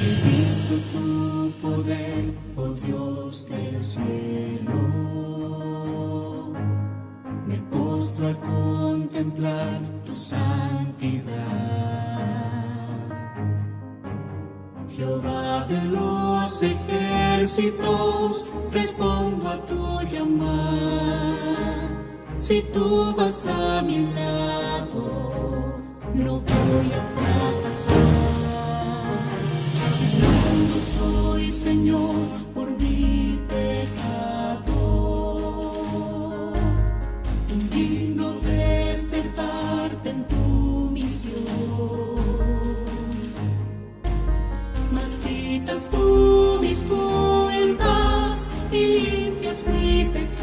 Visto tu poder, oh Dios del cielo, me postro al contemplar tu santidad. Jehová de los ejércitos, respondo a tu llamar. Si tú vas a mi lado, no voy a fracasar. No soy Señor por mi pecado, indigno de ser parte en tu misión. Mas quitas tú mis culpas y limpias mi pecar.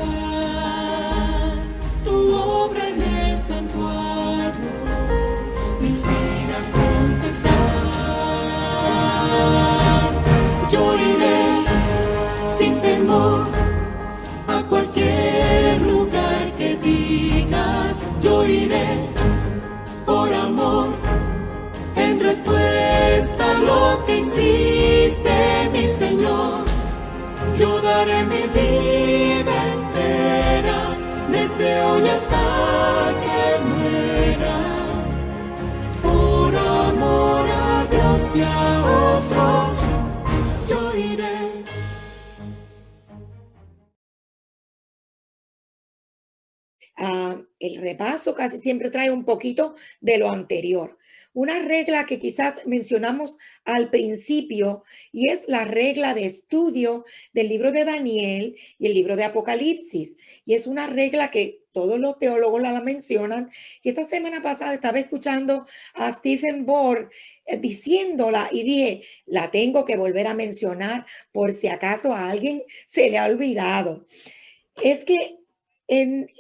Tu obra en el santuario me inspira a contestar. Yo iré sin temor a cualquier lugar que digas. Yo iré por amor, en respuesta a lo que hiciste, mi Señor. Yo daré mi vida entera, desde hoy hasta que muera, por amor a Dios y a otros, yo iré. El repaso casi siempre trae un poquito de lo anterior. Una regla que quizás mencionamos al principio y es la regla de estudio del libro de Daniel y el libro de Apocalipsis. Y es una regla que todos los teólogos la mencionan. Y esta semana pasada estaba escuchando a Stephen Bohr diciéndola y dije, la tengo que volver a mencionar por si acaso a alguien se le ha olvidado. Es que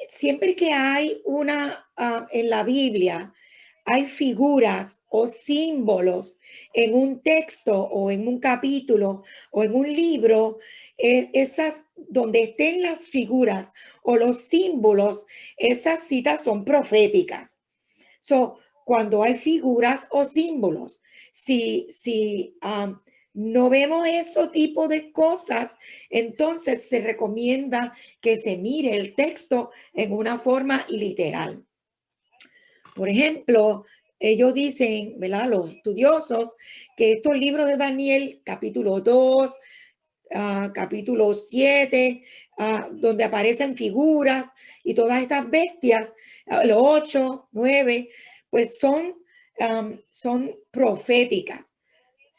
siempre que hay en la Biblia, hay figuras o símbolos en un texto o en un capítulo o en un libro, esas donde estén las figuras o los símbolos, esas citas son proféticas. Cuando hay figuras o símbolos, si no vemos ese tipo de cosas, entonces se recomienda que se mire el texto en una forma literal. Por ejemplo, ellos dicen, ¿verdad? Los estudiosos, que estos libros de Daniel, capítulo 2, capítulo 7, donde aparecen figuras y todas estas bestias, los 8, 9, pues son proféticas.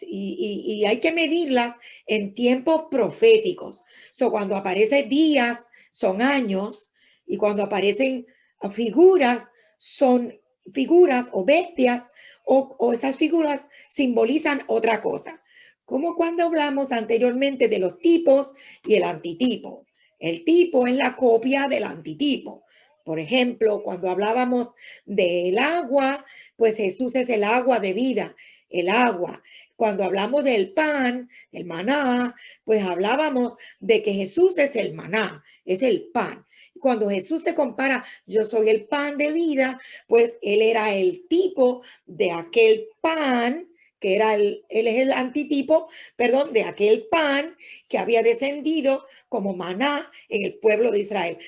Y hay que medirlas en tiempos proféticos. Cuando aparecen días, son años, y cuando aparecen figuras, son figuras o bestias, o esas figuras simbolizan otra cosa. Como cuando hablamos anteriormente de los tipos y el antitipo. El tipo es la copia del antitipo. Por ejemplo, cuando hablábamos del agua, pues Jesús es el agua de vida, el agua. Cuando hablamos del pan, el maná, pues hablábamos de que Jesús es el maná, es el pan. Cuando Jesús se compara, yo soy el pan de vida, pues él era el tipo de aquel pan, que era él es el antitipo, perdón, de aquel pan que había descendido como maná en el pueblo de Israel.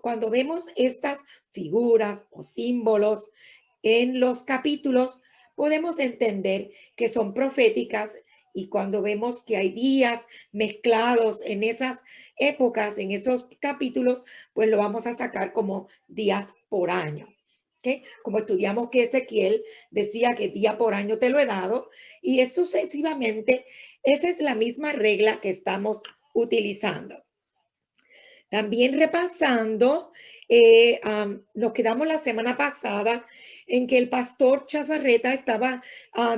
Cuando vemos estas figuras o símbolos en los capítulos, podemos entender que son proféticas, y cuando vemos que hay días mezclados en esas épocas, en esos capítulos, pues lo vamos a sacar como días por año. ¿Okay? Como estudiamos que Ezequiel decía que día por año te lo he dado, y eso sucesivamente, esa es la misma regla que estamos utilizando. También repasando, nos quedamos la semana pasada en que el pastor Chazarreta estaba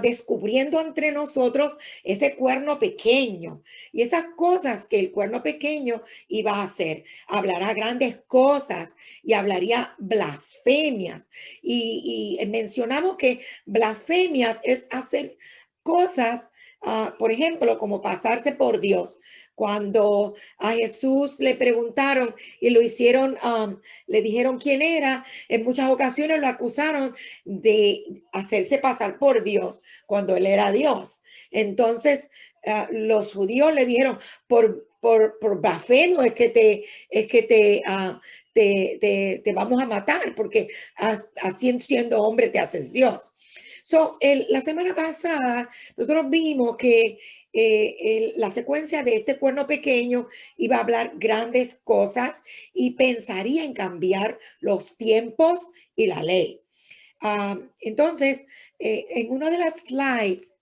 descubriendo entre nosotros ese cuerno pequeño y esas cosas que el cuerno pequeño iba a hacer. Hablará grandes cosas y hablaría blasfemias. Y mencionamos que blasfemias es hacer cosas por ejemplo, como pasarse por Dios. Cuando a Jesús le preguntaron y lo hicieron, le dijeron quién era, en muchas ocasiones lo acusaron de hacerse pasar por Dios cuando él era Dios. Entonces, los judíos le dijeron, por blasfemo te vamos a matar, porque así siendo hombre te haces Dios. La semana pasada nosotros vimos que la secuencia de este cuerno pequeño iba a hablar grandes cosas y pensaría en cambiar los tiempos y la ley. Entonces, en una de las slides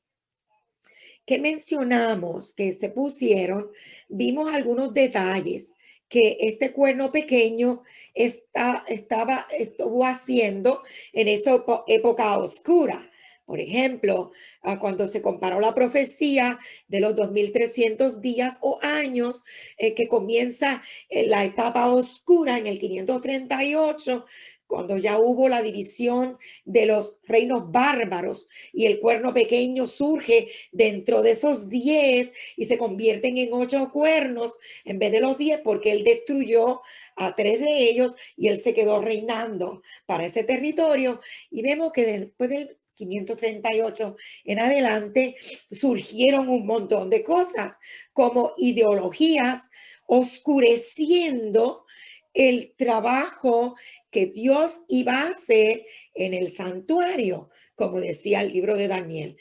que mencionamos, que se pusieron, vimos algunos detalles que este cuerno pequeño estuvo haciendo en esa época oscura. Por ejemplo, cuando se comparó la profecía de los 2300 días o años que comienza la etapa oscura en el 538, cuando ya hubo la división de los reinos bárbaros y el cuerno pequeño surge dentro de esos 10 y se convierten en 8 cuernos en vez de los 10, porque él destruyó a 3 de ellos y él se quedó reinando para ese territorio. Y vemos que después del 538 en adelante surgieron un montón de cosas como ideologías oscureciendo el trabajo que Dios iba a hacer en el santuario, como decía el libro de Daniel.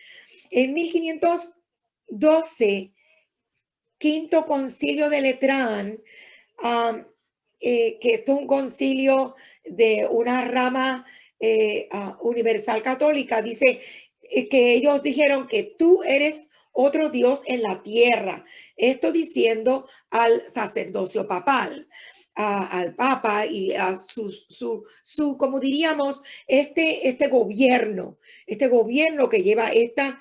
En 1512, quinto concilio de Letrán, que esto es un concilio de una rama universal católica, dice que ellos dijeron que tú eres otro Dios en la tierra. Esto diciendo al sacerdocio papal, al Papa y a su como diríamos, este gobierno que lleva esta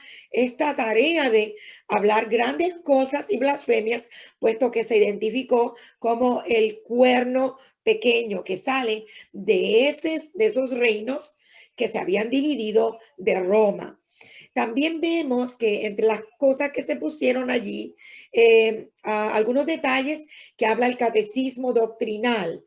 tarea de hablar grandes cosas y blasfemias, puesto que se identificó como el cuerno pequeño que sale de esos reinos que se habían dividido de Roma. También vemos que entre las cosas que se pusieron allí, algunos detalles que habla el catecismo doctrinal.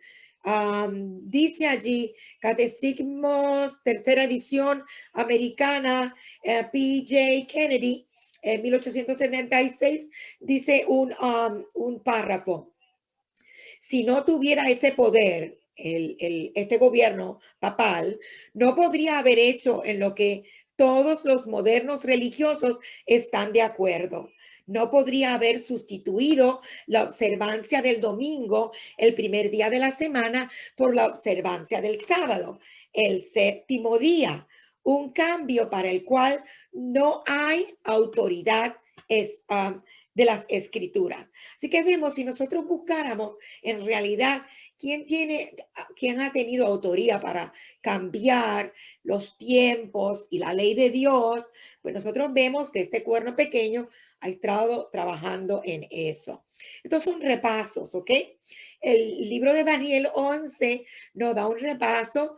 Dice allí, Catecismo, tercera edición americana, P.J. Kennedy, en 1876, dice un párrafo. Si no tuviera ese poder, este gobierno papal, no podría haber hecho en lo que todos los modernos religiosos están de acuerdo. No podría haber sustituido la observancia del domingo, el primer día de la semana, por la observancia del sábado, el séptimo día. Un cambio para el cual no hay autoridad de las escrituras. Así que vemos, si nosotros buscáramos en realidad quién ha tenido autoría para cambiar los tiempos y la ley de Dios, pues nosotros vemos que este cuerno pequeño ha estado trabajando en eso. Estos son repasos, ¿ok? El libro de Daniel 11 nos da un repaso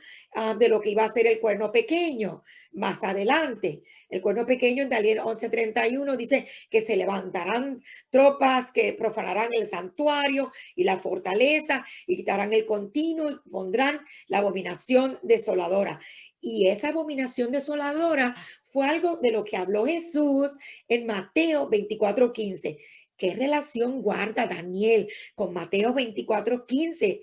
de lo que iba a ser el cuerno pequeño más adelante. El cuerno pequeño en Daniel 11:31 dice que se levantarán tropas que profanarán el santuario y la fortaleza y quitarán el continuo y pondrán la abominación desoladora. Y esa abominación desoladora fue algo de lo que habló Jesús en Mateo 24:15. ¿Qué relación guarda Daniel con Mateo 24:15?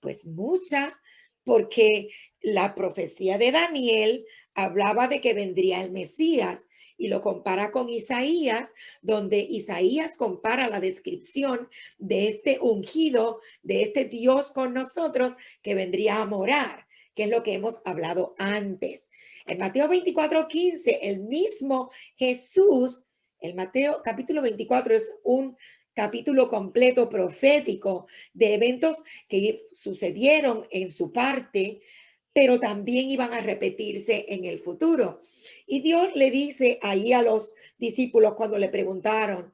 Pues mucha, porque la profecía de Daniel hablaba de que vendría el Mesías y lo compara con Isaías, donde Isaías compara la descripción de este ungido, de este Dios con nosotros que vendría a morar, que es lo que hemos hablado antes. En Mateo 24:15, el mismo Jesús, el Mateo capítulo 24 es un capítulo completo profético de eventos que sucedieron en su parte, pero también iban a repetirse en el futuro. Y Dios le dice ahí a los discípulos cuando le preguntaron,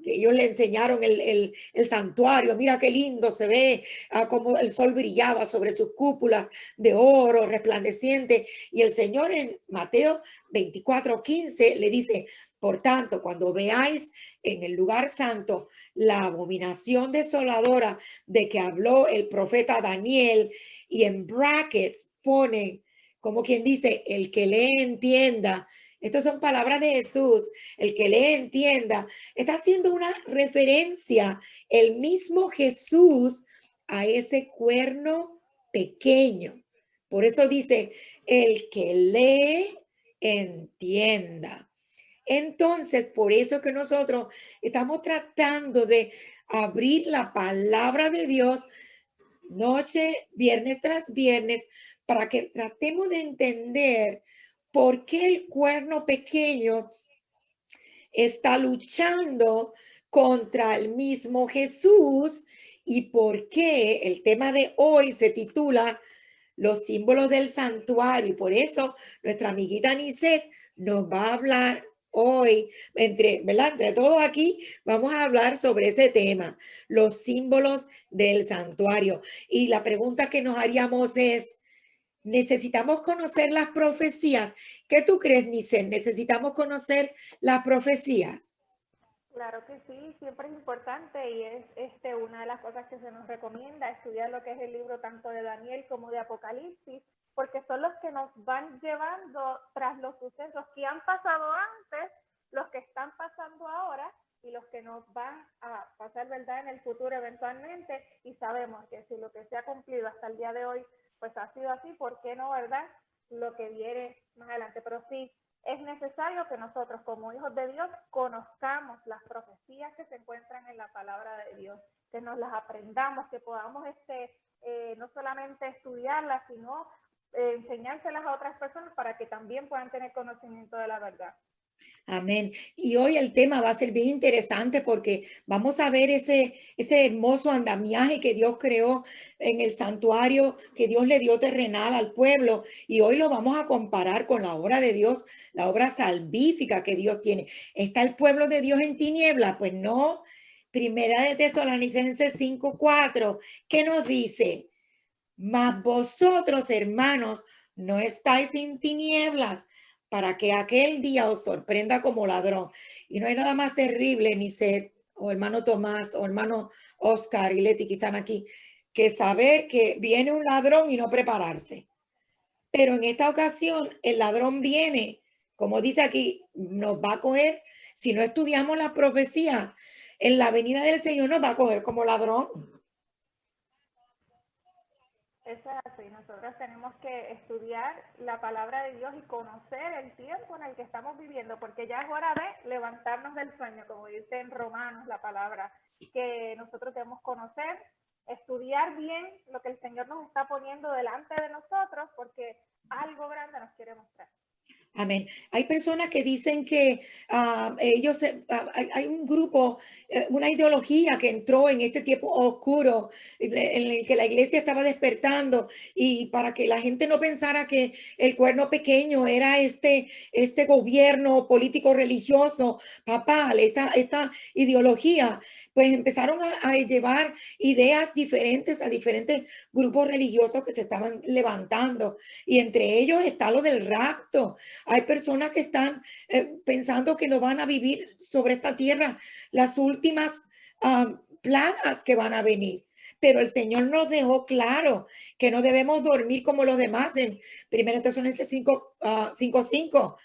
ellos le enseñaron el santuario, mira qué lindo se ve, como el sol brillaba sobre sus cúpulas de oro resplandeciente. Y el Señor en Mateo 24:15 le dice, Por tanto, cuando veáis en el lugar santo la abominación desoladora de que habló el profeta Daniel, y en brackets ponen, como quien dice, el que lee entienda. Estas son palabras de Jesús. El que lee entienda. Está haciendo una referencia el mismo Jesús a ese cuerno pequeño. Por eso dice, el que lee entienda. Entonces, por eso que nosotros estamos tratando de abrir la palabra de Dios noche, viernes tras viernes, para que tratemos de entender por qué el cuerno pequeño está luchando contra el mismo Jesús y por qué el tema de hoy se titula Los símbolos del santuario. Y por eso nuestra amiguita Anicet nos va a hablar hoy, ¿verdad? Entre todos aquí, vamos a hablar sobre ese tema, los símbolos del santuario. Y la pregunta que nos haríamos es, ¿necesitamos conocer las profecías? ¿Qué tú crees, Nicet? ¿Necesitamos conocer las profecías? Claro que sí, siempre es importante y es una de las cosas que se nos recomienda, estudiar lo que es el libro tanto de Daniel como de Apocalipsis, porque son los que nos van llevando tras los sucesos que han pasado antes, los que están pasando ahora y los que nos van a pasar, ¿verdad?, en el futuro eventualmente, y sabemos que si lo que se ha cumplido hasta el día de hoy, pues ha sido así, ¿por qué no, verdad?, lo que viene más adelante. Pero sí, es necesario que nosotros como hijos de Dios conozcamos las profecías que se encuentran en la palabra de Dios, que nos las aprendamos, que podamos no solamente estudiarlas, sino enseñárselas a otras personas para que también puedan tener conocimiento de la verdad. Amén. Y hoy el tema va a ser bien interesante porque vamos a ver ese hermoso andamiaje que Dios creó en el santuario, que Dios le dio terrenal al pueblo. Y hoy lo vamos a comparar con la obra de Dios, la obra salvífica que Dios tiene. ¿Está el pueblo de Dios en tiniebla? Pues no. Primera de Tesalonicenses 5:4, ¿qué nos dice? Mas vosotros, hermanos, no estáis en tinieblas para que aquel día os sorprenda como ladrón. Y no hay nada más terrible, ni Seth, o hermano Tomás, o hermano Oscar y Leti que están aquí, que saber que viene un ladrón y no prepararse. Pero en esta ocasión, el ladrón viene, como dice aquí, nos va a coger, si no estudiamos la profecía, en la venida del Señor nos va a coger como ladrón. Eso es así, nosotros tenemos que estudiar la palabra de Dios y conocer el tiempo en el que estamos viviendo, porque ya es hora de levantarnos del sueño, como dice en Romanos la palabra, que nosotros debemos conocer, estudiar bien lo que el Señor nos está poniendo delante de nosotros, porque algo grande nos quiere mostrar. Amén. Hay personas que dicen que hay un grupo, una ideología que entró en este tiempo oscuro en el que la iglesia estaba despertando y para que la gente no pensara que el cuerno pequeño era este gobierno político religioso, papal, esta ideología, pues empezaron a llevar ideas diferentes a diferentes grupos religiosos que se estaban levantando y entre ellos está lo del rapto. Hay personas que están pensando que no van a vivir sobre esta tierra las últimas plagas que van a venir. Pero el Señor nos dejó claro que no debemos dormir como los demás en 1 Tesalonicenses 5:5,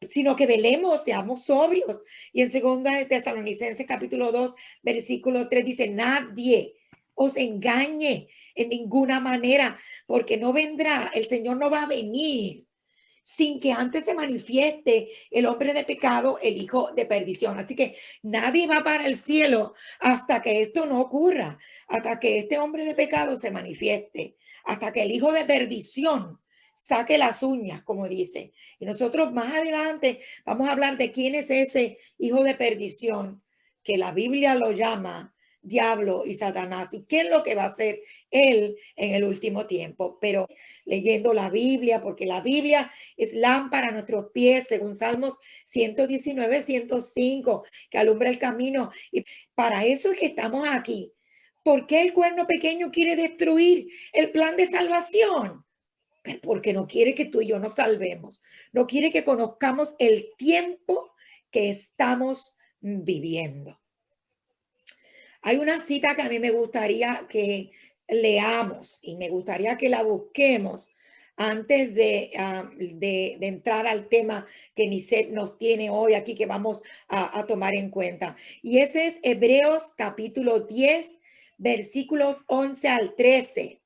sino que velemos, seamos sobrios. Y en 2 Tesalonicenses capítulo 2, versículo 3 dice, nadie os engañe en ninguna manera, porque no vendrá, el Señor no va a venir sin que antes se manifieste el hombre de pecado, el hijo de perdición. Así que nadie va para el cielo hasta que esto no ocurra, hasta que este hombre de pecado se manifieste, hasta que el hijo de perdición saque las uñas, como dice. Y nosotros más adelante vamos a hablar de quién es ese hijo de perdición, que la Biblia lo llama diablo y Satanás, y qué es lo que va a hacer él en el último tiempo. Pero leyendo la Biblia, porque la Biblia es lámpara a nuestros pies, según Salmos 119, 105, que alumbra el camino. Y para eso es que estamos aquí. ¿Por qué el cuerno pequeño quiere destruir el plan de salvación? Porque no quiere que tú y yo nos salvemos. No quiere que conozcamos el tiempo que estamos viviendo. Hay una cita que a mí me gustaría que leamos y me gustaría que la busquemos antes de entrar al tema que Nisset nos tiene hoy aquí, que vamos a tomar en cuenta. Y ese es Hebreos capítulo 10, versículos 11 al 13.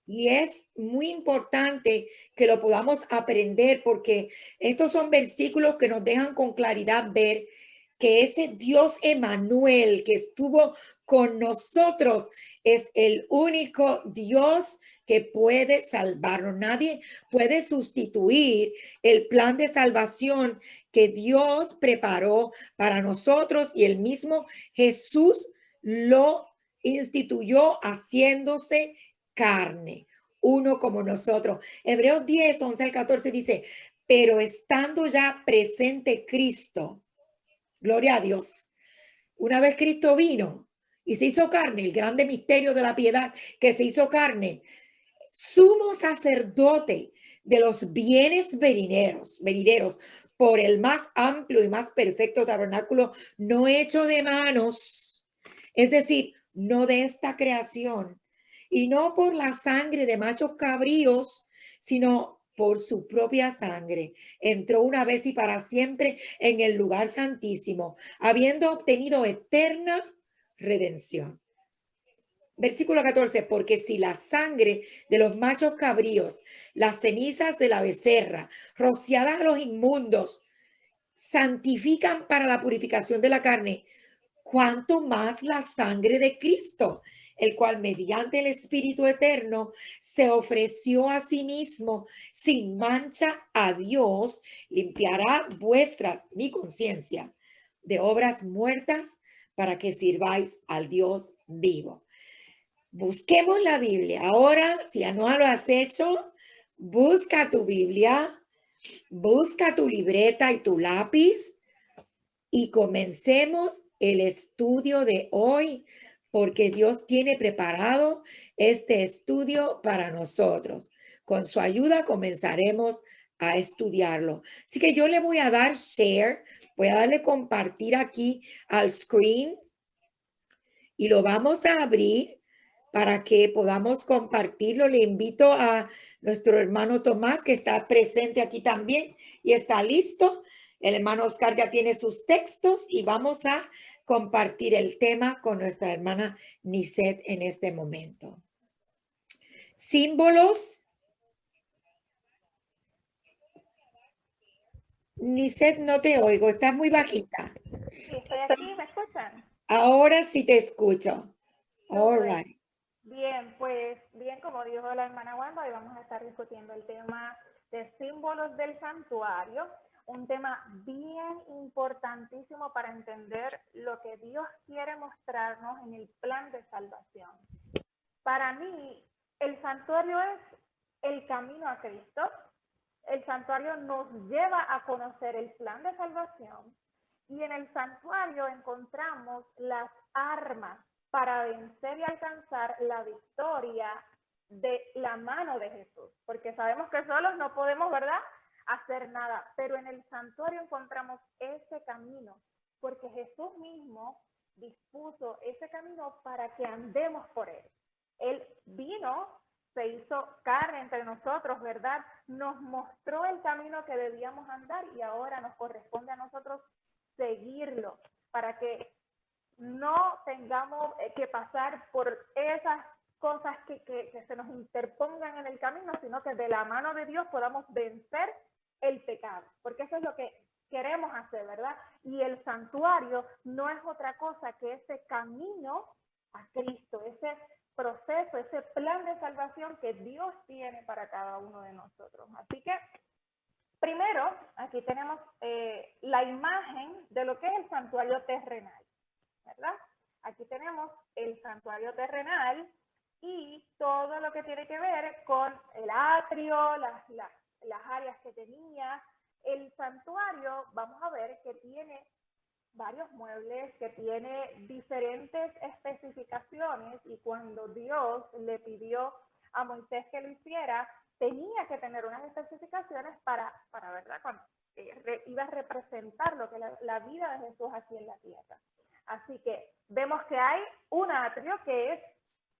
Y es muy importante que lo podamos aprender porque estos son versículos que nos dejan con claridad ver que ese Dios Emmanuel que estuvo con nosotros es el único Dios que puede salvarnos. Nadie puede sustituir el plan de salvación que Dios preparó para nosotros y el mismo Jesús lo instituyó haciéndose carne, uno como nosotros. Hebreos 10, 11 al 14 dice, pero estando ya presente Cristo, gloria a Dios, una vez Cristo vino y se hizo carne, el grande misterio de la piedad que se hizo carne, sumo sacerdote de los bienes venideros, por el más amplio y más perfecto tabernáculo no hecho de manos, es decir, no de esta creación, y no por la sangre de machos cabríos, sino por su propia sangre. Entró una vez y para siempre en el lugar santísimo, habiendo obtenido eterna redención. Versículo 14, porque si la sangre de los machos cabríos, las cenizas de la becerra, rociadas a los inmundos, santifican para la purificación de la carne, cuánto más la sangre de Cristo, el cual mediante el Espíritu Eterno se ofreció a sí mismo sin mancha a Dios, limpiará mi conciencia, de obras muertas para que sirváis al Dios vivo. Busquemos la Biblia. Ahora, si ya no lo has hecho, busca tu Biblia, busca tu libreta y tu lápiz y comencemos el estudio de hoy, porque Dios tiene preparado este estudio para nosotros. Con su ayuda comenzaremos a estudiarlo. Así que yo le voy a dar share, voy a darle compartir aquí al screen y lo vamos a abrir para que podamos compartirlo. Le invito a nuestro hermano Tomás, que está presente aquí también y está listo. El hermano Oscar ya tiene sus textos y vamos a compartir el tema con nuestra hermana Nisset en este momento. Símbolos. Nisset, no te oigo, estás muy bajita. Sí, estoy aquí, ¿me escuchan? Ahora sí te escucho. All right. Bien, pues bien, como dijo la hermana Wanda, hoy vamos a estar discutiendo el tema de símbolos del santuario, un tema bien importantísimo para entender lo que Dios quiere mostrarnos en el plan de salvación. Para mí, el santuario es el camino a Cristo. El santuario nos lleva a conocer el plan de salvación y en el santuario encontramos las armas para vencer y alcanzar la victoria de la mano de Jesús, porque sabemos que solos no podemos, ¿verdad?, hacer nada, pero en el santuario encontramos ese camino, porque Jesús mismo dispuso ese camino para que andemos por él. Él vino, se hizo carne entre nosotros, ¿verdad? Nos mostró el camino que debíamos andar y ahora nos corresponde a nosotros seguirlo para que no tengamos que pasar por esas cosas que se nos interpongan en el camino, sino que de la mano de Dios podamos vencer el pecado, porque eso es lo que queremos hacer, ¿verdad? Y el santuario no es otra cosa que ese camino a Cristo, ese proceso, ese plan de salvación que Dios tiene para cada uno de nosotros. Así que, primero, aquí tenemos la imagen de lo que es el santuario terrenal, ¿verdad? Aquí tenemos el santuario terrenal y todo lo que tiene que ver con el atrio, las áreas que tenía. El santuario, vamos a ver que tiene varios muebles, que tiene diferentes especificaciones y cuando Dios le pidió a Moisés que lo hiciera, tenía que tener unas especificaciones para ¿verdad?, iba a representar lo que la vida de Jesús aquí en la tierra. Así que vemos que hay un atrio que es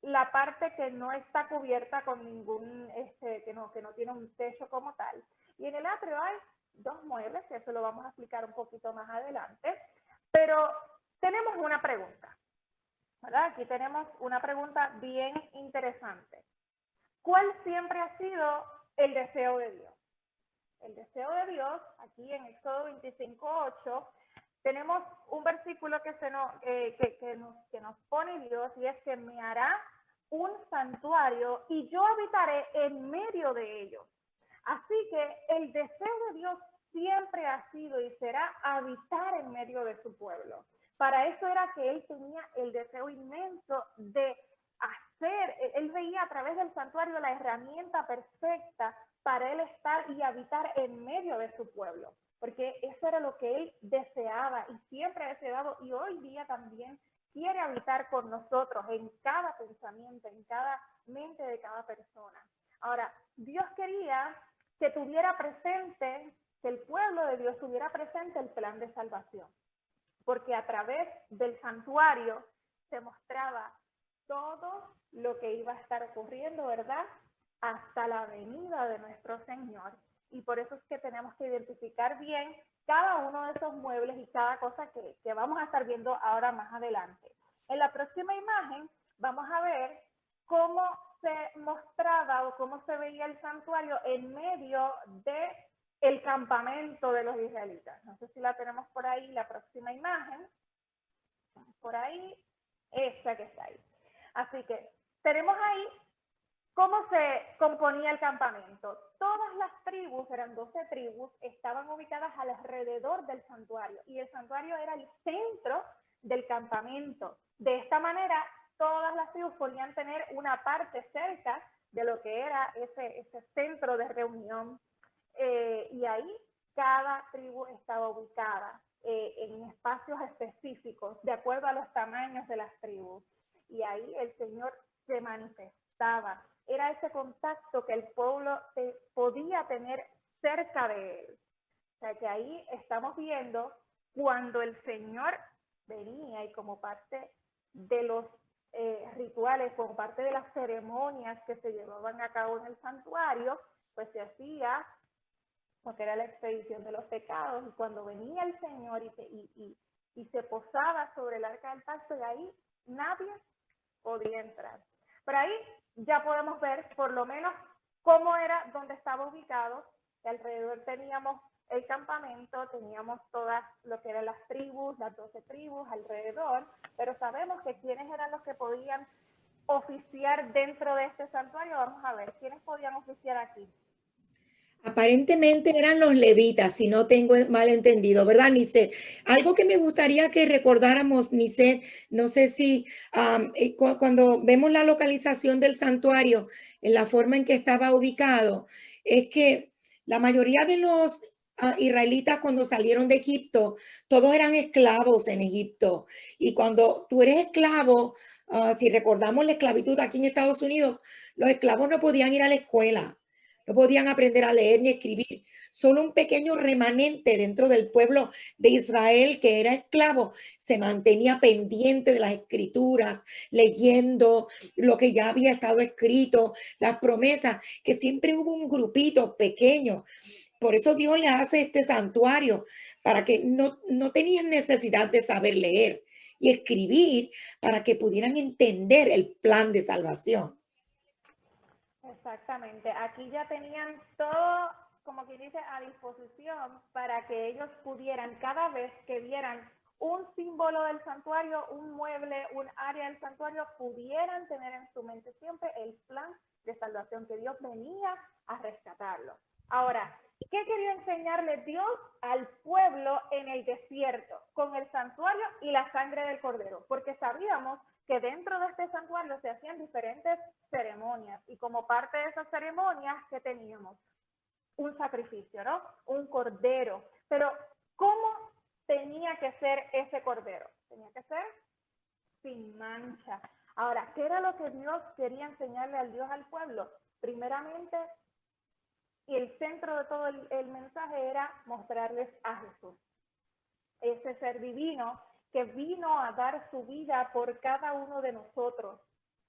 la parte que no está cubierta con ningún, que no tiene un techo como tal. Y en el atrio hay dos muebles, que eso lo vamos a explicar un poquito más adelante. Pero tenemos una pregunta, ¿verdad? Aquí tenemos una pregunta bien interesante. ¿Cuál siempre ha sido el deseo de Dios? El deseo de Dios, aquí en Éxodo 25:8, tenemos un versículo que nos pone Dios, y es que me hará un santuario y yo habitaré en medio de ellos. Así que el deseo de Dios siempre ha sido y será habitar en medio de su pueblo. Para eso era que él tenía el deseo inmenso de hacer, él veía a través del santuario la herramienta perfecta para él estar y habitar en medio de su pueblo, porque eso era lo que él deseaba y siempre ha deseado, y hoy día también quiere habitar con nosotros en cada pensamiento, en cada mente de cada persona. Ahora, Dios quería que tuviera presente, que el pueblo de Dios tuviera presente el plan de salvación, porque a través del santuario se mostraba todo lo que iba a estar ocurriendo, ¿verdad?, hasta la venida de nuestro Señor. Y por eso es que tenemos que identificar bien cada uno de esos muebles y cada cosa que vamos a estar viendo ahora más adelante. En la próxima imagen vamos a ver cómo se mostraba o cómo se veía el santuario en medio de el campamento de los israelitas. No sé si la tenemos por ahí, la próxima imagen. Por ahí, esta que está ahí. Así que tenemos ahí cómo se componía el campamento. Todas las tribus, eran 12 tribus, estaban ubicadas alrededor del santuario, y el santuario era el centro del campamento. De esta manera, todas las tribus podían tener una parte cerca de lo que era ese centro de reunión, y ahí cada tribu estaba ubicada en espacios específicos, de acuerdo a los tamaños de las tribus. Y ahí el Señor se manifestaba. Era ese contacto que el pueblo podía tener cerca de él. O sea que ahí estamos viendo cuando el Señor venía, y como parte de los rituales, como parte de las ceremonias que se llevaban a cabo en el santuario, pues se hacía porque era la expedición de los pecados, y cuando venía el Señor y se posaba sobre el arca del pacto, y ahí nadie podía entrar. Por ahí ya podemos ver por lo menos cómo era, donde estaba ubicado, que alrededor teníamos el campamento, teníamos todas lo que eran las tribus, las 12 tribus alrededor, pero sabemos que quiénes eran los que podían oficiar dentro de este santuario. Vamos a ver, ¿quiénes podían oficiar aquí? Aparentemente eran los levitas, si no tengo mal entendido, ¿verdad, Nice? Algo que me gustaría que recordáramos, Nice, no sé si cuando vemos la localización del santuario, en la forma en que estaba ubicado, es que la mayoría de los israelitas, cuando salieron de Egipto, todos eran esclavos en Egipto. Y cuando tú eres esclavo, si recordamos la esclavitud aquí en Estados Unidos, los esclavos no podían ir a la escuela. No podían aprender a leer ni escribir. Solo un pequeño remanente dentro del pueblo de Israel, que era esclavo, se mantenía pendiente de las escrituras, leyendo lo que ya había estado escrito, las promesas, que siempre hubo un grupito pequeño. Por eso Dios le hace este santuario, para que no tenían necesidad de saber leer y escribir, para que pudieran entender el plan de salvación. Exactamente, aquí ya tenían todo, como quien dice, a disposición para que ellos pudieran, cada vez que vieran un símbolo del santuario, un mueble, un área del santuario, pudieran tener en su mente siempre el plan de salvación, que Dios venía a rescatarlo. Ahora, ¿qué quería enseñarle Dios al pueblo en el desierto? Con el santuario y la sangre del cordero, porque sabíamos que dentro de este santuario se hacían diferentes ceremonias, y como parte de esas ceremonias que teníamos un sacrificio, ¿no? Un cordero. Pero ¿cómo tenía que ser ese cordero? Tenía que ser sin mancha. Ahora, ¿qué era lo que Dios quería enseñarle al pueblo? Primeramente, Y el centro de todo el mensaje era mostrarles a Jesús, ese ser divino que vino a dar su vida por cada uno de nosotros.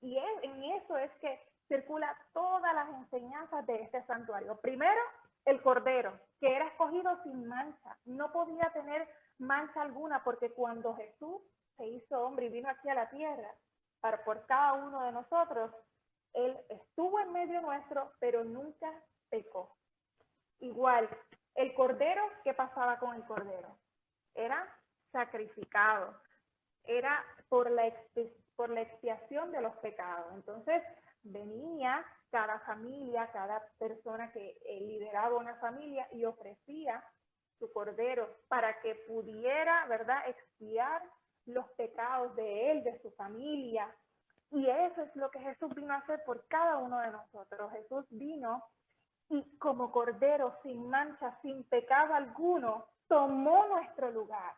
Y en eso es que circula todas las enseñanzas de este santuario. Primero, el Cordero, que era escogido sin mancha, no podía tener mancha alguna, porque cuando Jesús se hizo hombre y vino aquí a la tierra por cada uno de nosotros, Él estuvo en medio nuestro, pero nunca pecó. Igual, el Cordero, ¿qué pasaba con el Cordero? Era sacrificado, era por la expiación de los pecados. Entonces, venía cada familia, cada persona que lideraba una familia y ofrecía su cordero para que pudiera, ¿verdad?, expiar los pecados de él, de su familia. Y eso es lo que Jesús vino a hacer por cada uno de nosotros. Jesús vino y como cordero sin mancha, sin pecado alguno, tomó nuestro lugar,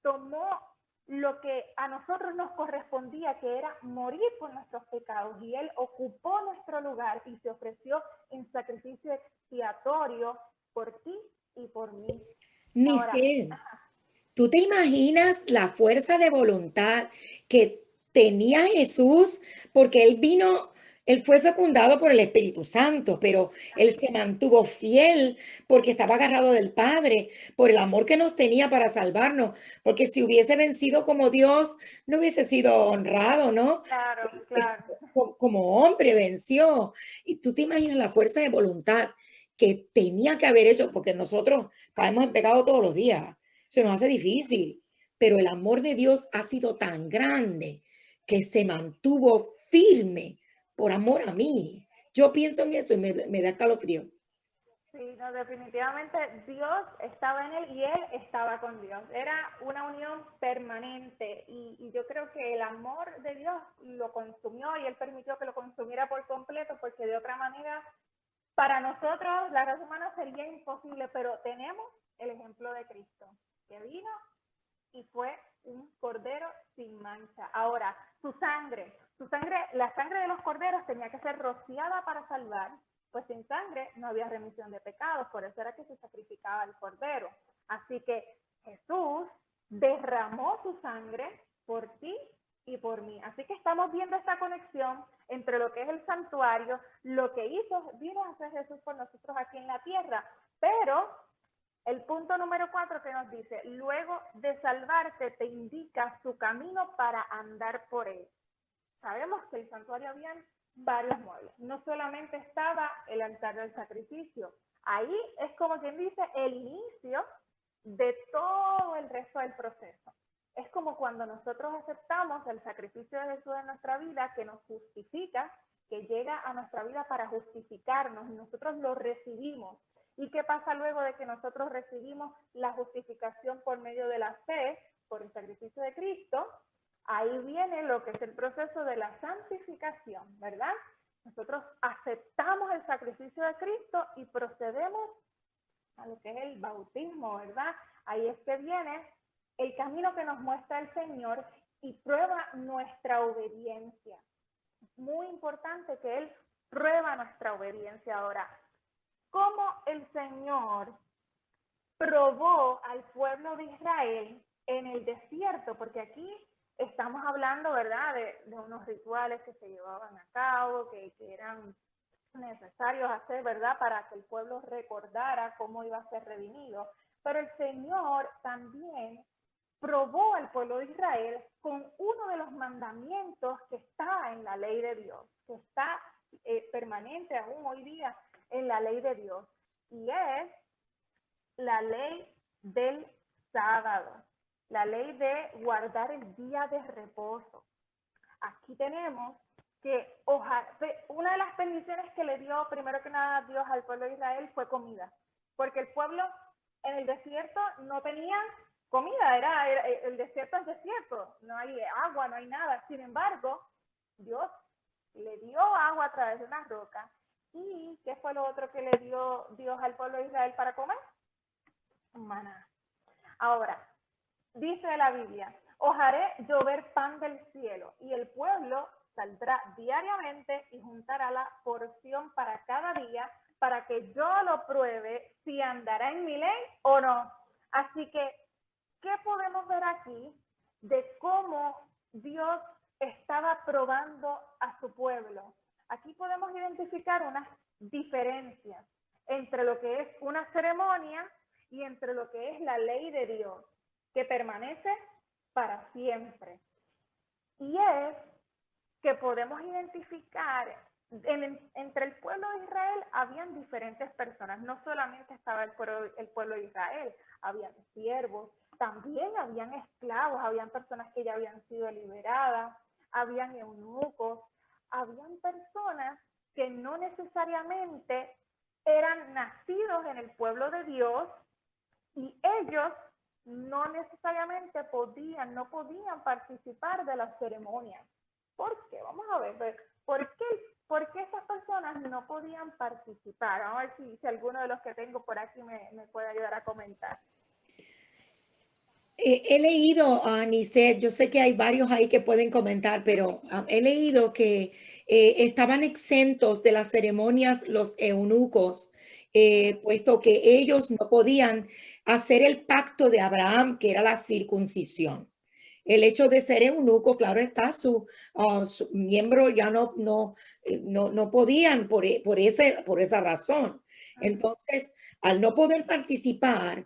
tomó lo que a nosotros nos correspondía, que era morir por nuestros pecados, y Él ocupó nuestro lugar y se ofreció en sacrificio expiatorio por ti y por mí. Nicel, ¿tú te imaginas la fuerza de voluntad que tenía Jesús? Porque él fue fecundado por el Espíritu Santo, pero él se mantuvo fiel porque estaba agarrado del Padre, por el amor que nos tenía para salvarnos, porque si hubiese vencido como Dios, no hubiese sido honrado, ¿no? Claro, claro. Como hombre venció. Y tú te imaginas la fuerza de voluntad que tenía que haber hecho, porque nosotros caemos en pecado todos los días. Se nos hace difícil, pero el amor de Dios ha sido tan grande que se mantuvo firme por amor a mí. Yo pienso en eso y me da escalofrío. Sí, no, definitivamente Dios estaba en él y él estaba con Dios. Era una unión permanente y yo creo que el amor de Dios lo consumió y él permitió que lo consumiera por completo, porque de otra manera para nosotros la raza humana sería imposible, pero tenemos el ejemplo de Cristo, que vino y fue un cordero sin mancha. Ahora, la sangre de los corderos tenía que ser rociada para salvar, pues sin sangre no había remisión de pecados, por eso era que se sacrificaba el cordero. Así que Jesús derramó su sangre por ti y por mí. Así que estamos viendo esta conexión entre lo que es el santuario, lo que vino a hacer Jesús por nosotros aquí en la tierra, pero el punto número 4 que nos dice, luego de salvarte te indica su camino para andar por él. Sabemos que el santuario había varios muebles, no solamente estaba el altar del sacrificio, ahí es como quien dice el inicio de todo el resto del proceso. Es como cuando nosotros aceptamos el sacrificio de Jesús en nuestra vida, que nos justifica, que llega a nuestra vida para justificarnos, y nosotros lo recibimos. ¿Y qué pasa luego de que nosotros recibimos la justificación por medio de la fe, por el sacrificio de Cristo? Ahí viene lo que es el proceso de la santificación, ¿verdad? Nosotros aceptamos el sacrificio de Cristo y procedemos a lo que es el bautismo, ¿verdad? Ahí es que viene el camino que nos muestra el Señor y prueba nuestra obediencia. Muy importante que Él prueba nuestra obediencia. Ahora, ¿cómo el Señor probó al pueblo de Israel en el desierto? Porque aquí estamos hablando, ¿verdad?, de unos rituales que se llevaban a cabo, que eran necesarios hacer, ¿verdad?, para que el pueblo recordara cómo iba a ser redimido. Pero el Señor también probó al pueblo de Israel con uno de los mandamientos que está en la ley de Dios, que está permanente aún hoy día en la ley de Dios, y es la ley del sábado, la ley de guardar el día de reposo. Aquí tenemos que una de las bendiciones que le dio primero que nada Dios al pueblo de Israel fue comida, porque el pueblo en el desierto no tenía comida, el desierto es desierto, no hay agua, no hay nada. Sin embargo, Dios le dio agua a través de una roca. ¿Y qué fue lo otro que le dio Dios al pueblo de Israel para comer? Maná. Ahora, dice la Biblia, os haré llover pan del cielo, y el pueblo saldrá diariamente y juntará la porción para cada día, para que yo lo pruebe si andará en mi ley o no. Así que, ¿qué podemos ver aquí de cómo Dios estaba probando a su pueblo? Aquí podemos identificar unas diferencias entre lo que es una ceremonia y entre lo que es la ley de Dios, que permanece para siempre. Y es que podemos identificar entre el pueblo de Israel habían diferentes personas, no solamente estaba el pueblo de Israel, habían siervos, también habían esclavos, habían personas que ya habían sido liberadas, habían eunucos, habían personas que no necesariamente eran nacidos en el pueblo de Dios y ellos no necesariamente no podían participar de las ceremonias. ¿Por qué? Vamos a ver, ¿por qué esas personas no podían participar? Vamos a ver si alguno de los que tengo por aquí me puede ayudar a comentar. He leído, Aniset, yo sé que hay varios ahí que pueden comentar, pero he leído que estaban exentos de las ceremonias los eunucos, puesto que ellos no podían hacer el pacto de Abraham, que era la circuncisión. El hecho de ser eunuco, claro está, su miembro ya no podían por esa razón. Entonces, al no poder participar,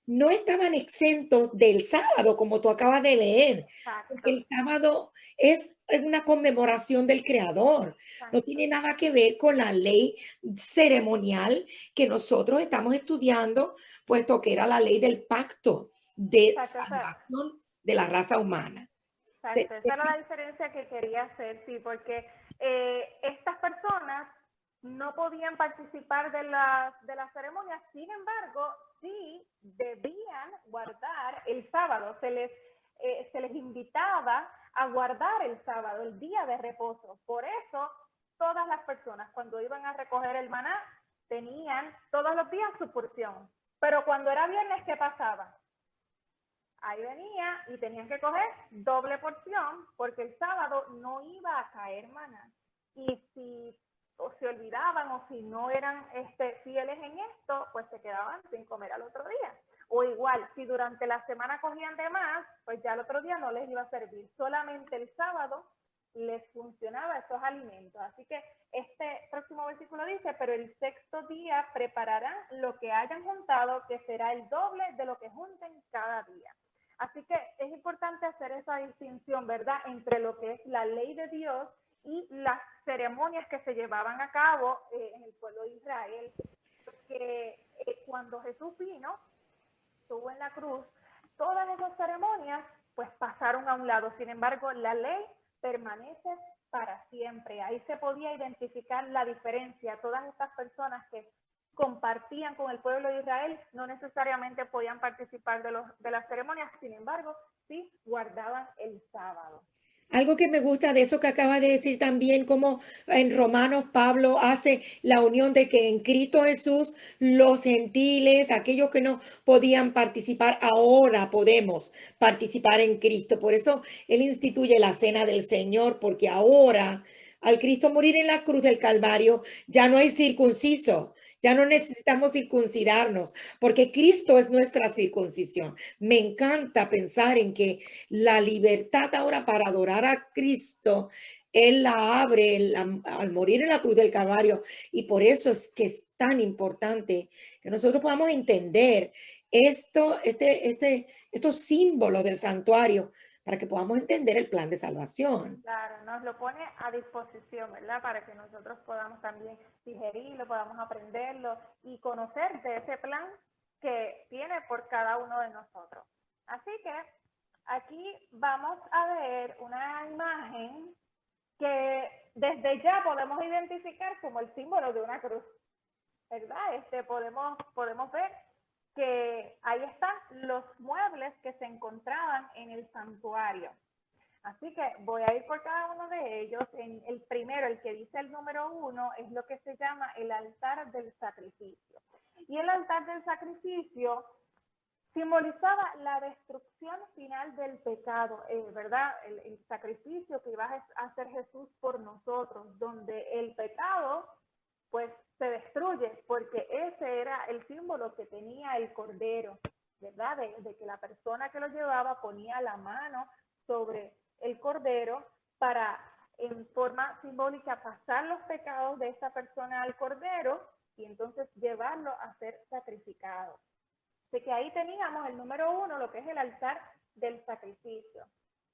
no estaban exentos del sábado, como tú acabas de leer, porque el sábado es una conmemoración del Creador. No tiene nada que ver con la ley ceremonial que nosotros estamos estudiando, puesto que era la ley del pacto de salvación de la raza humana. Exacto, esa era la diferencia que quería hacer, sí, porque estas personas no podían participar de las ceremonias, sin embargo, sí debían guardar el sábado, se les invitaba a guardar el sábado, el día de reposo. Por eso, todas las personas cuando iban a recoger el maná, tenían todos los días su porción. Pero cuando era viernes, ¿qué pasaba? Ahí venía y tenían que coger doble porción porque el sábado no iba a caer maná. Y si se olvidaban o si no eran fieles en esto, pues se quedaban sin comer al otro día. O igual, si durante la semana cogían de más, pues ya el otro día no les iba a servir. Solamente el sábado les funcionaba estos alimentos. Así que este próximo versículo dice, pero el sexto día prepararán lo que hayan juntado, que será el doble de lo que junten cada día. Así que es importante hacer esa distinción, ¿verdad?, entre lo que es la ley de Dios y las ceremonias que se llevaban a cabo en el pueblo de Israel. Porque cuando Jesús vino, estuvo en la cruz, todas esas ceremonias pues pasaron a un lado. Sin embargo, la ley permanece para siempre. Ahí se podía identificar la diferencia. Todas estas personas que compartían con el pueblo de Israel no necesariamente podían participar de las ceremonias, sin embargo, sí guardaban el sábado. Algo que me gusta de eso que acaba de decir también, como en Romanos Pablo hace la unión de que en Cristo Jesús los gentiles, aquellos que no podían participar, ahora podemos participar en Cristo. Por eso Él instituye la cena del Señor, porque ahora al Cristo morir en la cruz del Calvario ya no hay circunciso. Ya no necesitamos circuncidarnos porque Cristo es nuestra circuncisión. Me encanta pensar en que la libertad ahora para adorar a Cristo, Él la abre al morir en la cruz del Calvario. Y por eso es que es tan importante que nosotros podamos entender estos símbolos del santuario para que podamos entender el plan de salvación. Claro, nos lo pone a disposición, ¿verdad? Para que nosotros podamos también digerirlo, podamos aprenderlo y conocer de ese plan que tiene por cada uno de nosotros. Así que aquí vamos a ver una imagen que desde ya podemos identificar como el símbolo de una cruz, ¿verdad? Podemos ver que ahí están los muebles que se encontraban en el santuario. Así que voy a ir por cada uno de ellos. En el primero, el que dice el número 1, es lo que se llama el altar del sacrificio. Y el altar del sacrificio simbolizaba la destrucción final del pecado, ¿verdad? El sacrificio que iba a hacer Jesús por nosotros, donde el pecado pues se destruye, porque ese era el símbolo que tenía el cordero, ¿verdad? De que la persona que lo llevaba ponía la mano sobre el cordero para, en forma simbólica, pasar los pecados de esa persona al cordero y entonces llevarlo a ser sacrificado. Así que ahí teníamos el número 1, lo que es el altar del sacrificio.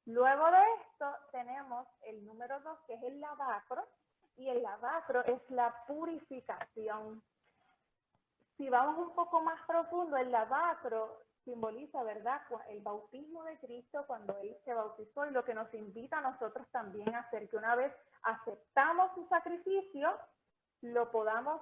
Luego de esto tenemos el número 2, que es el lavacro, y el lavacro es la purificación. Si vamos un poco más profundo, el lavacro simboliza, ¿verdad?, el bautismo de Cristo cuando Él se bautizó, y lo que nos invita a nosotros también a hacer, que una vez aceptamos su sacrificio, lo podamos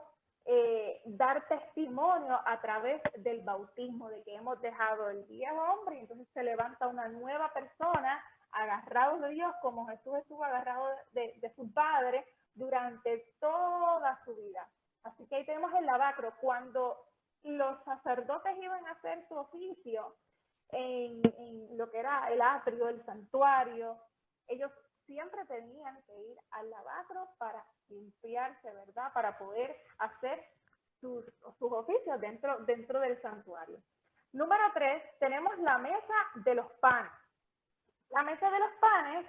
dar testimonio a través del bautismo, de que hemos dejado el viejo hombre y entonces se levanta una nueva persona agarrados de Dios, como Jesús estuvo agarrado de su Padre durante toda su vida. Así que ahí tenemos el lavacro. Cuando los sacerdotes iban a hacer su oficio en lo que era el atrio, el santuario, ellos siempre tenían que ir al lavacro para limpiarse, ¿verdad? Para poder hacer sus oficios dentro del santuario. Número 3, tenemos la mesa de los panes. La mesa de los panes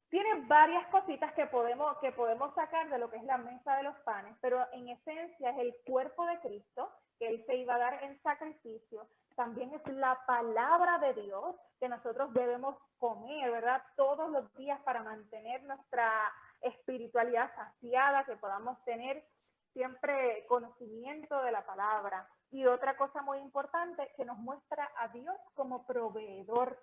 tiene varias cositas que podemos sacar de lo que es la mesa de los panes, pero en esencia es el cuerpo de Cristo, que Él se iba a dar en sacrificio. También es la palabra de Dios que nosotros debemos comer, ¿verdad?, todos los días para mantener nuestra espiritualidad saciada, que podamos tener siempre conocimiento de la palabra. Y otra cosa muy importante, que nos muestra a Dios como proveedor,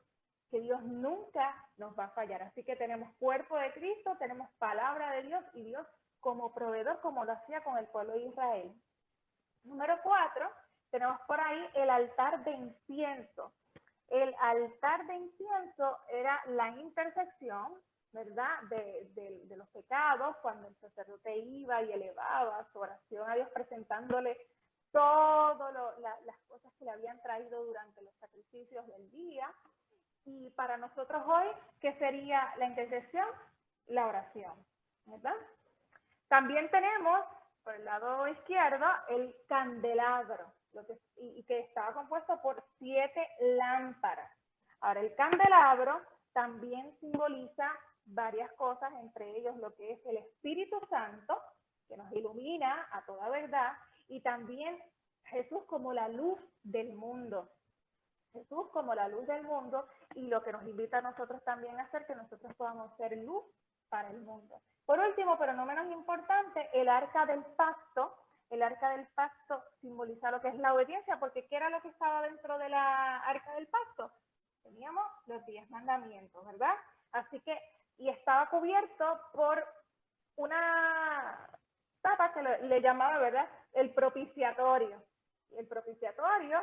que Dios nunca nos va a fallar. Así que tenemos cuerpo de Cristo, tenemos palabra de Dios y Dios como proveedor, como lo hacía con el pueblo de Israel. Número 4, tenemos por ahí el altar de incienso. El altar de incienso era la intersección, ¿verdad?, de los pecados, cuando el sacerdote iba y elevaba su oración a Dios, presentándole todas las cosas que le habían traído durante los sacrificios del día. Y para nosotros hoy, ¿qué sería la intersección? La oración, ¿verdad? También tenemos, por el lado izquierdo, el candelabro, que estaba compuesto por 7 lámparas. Ahora, el candelabro también simboliza varias cosas, entre ellos lo que es el Espíritu Santo, que nos ilumina a toda verdad, y también Jesús como la luz del mundo. Jesús como la luz del mundo, y lo que nos invita a nosotros también a hacer, que nosotros podamos ser luz para el mundo. Por último, pero no menos importante, el arca del pacto. El arca del pacto simboliza lo que es la obediencia, porque ¿qué era lo que estaba dentro de la arca del pacto? Teníamos los 10 mandamientos, ¿verdad? Así que, y estaba cubierto por una tapa que le llamaba, ¿verdad?, el propiciatorio. El propiciatorio,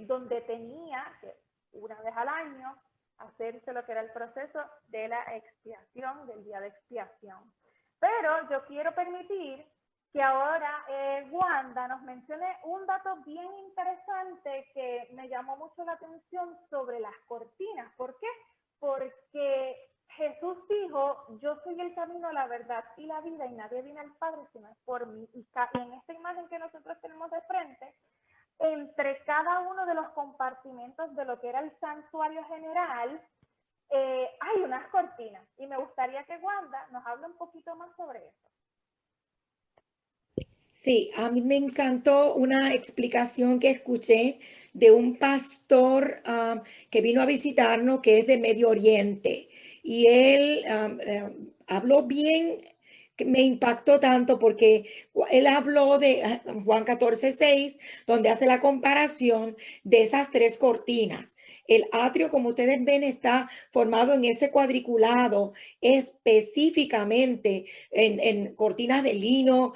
donde tenía que una vez al año hacerse lo que era el proceso de la expiación, del día de expiación. Pero yo quiero permitir que ahora Wanda nos mencione un dato bien interesante que me llamó mucho la atención sobre las cortinas. ¿Por qué? Porque Jesús dijo, yo soy el camino, la verdad y la vida, y nadie viene al Padre si no es por mí. Y en esta imagen que nosotros tenemos de frente, entre cada uno de los compartimentos de lo que era el santuario general, hay unas cortinas. Y me gustaría que Wanda nos hable un poquito más sobre eso. Sí, a mí me encantó una explicación que escuché de un pastor que vino a visitarnos, que es de Medio Oriente. Y él habló bien, que me impactó tanto porque él habló de Juan 14:6, donde hace la comparación de esas 3 cortinas. El atrio, como ustedes ven, está formado en ese cuadriculado específicamente en cortinas de lino,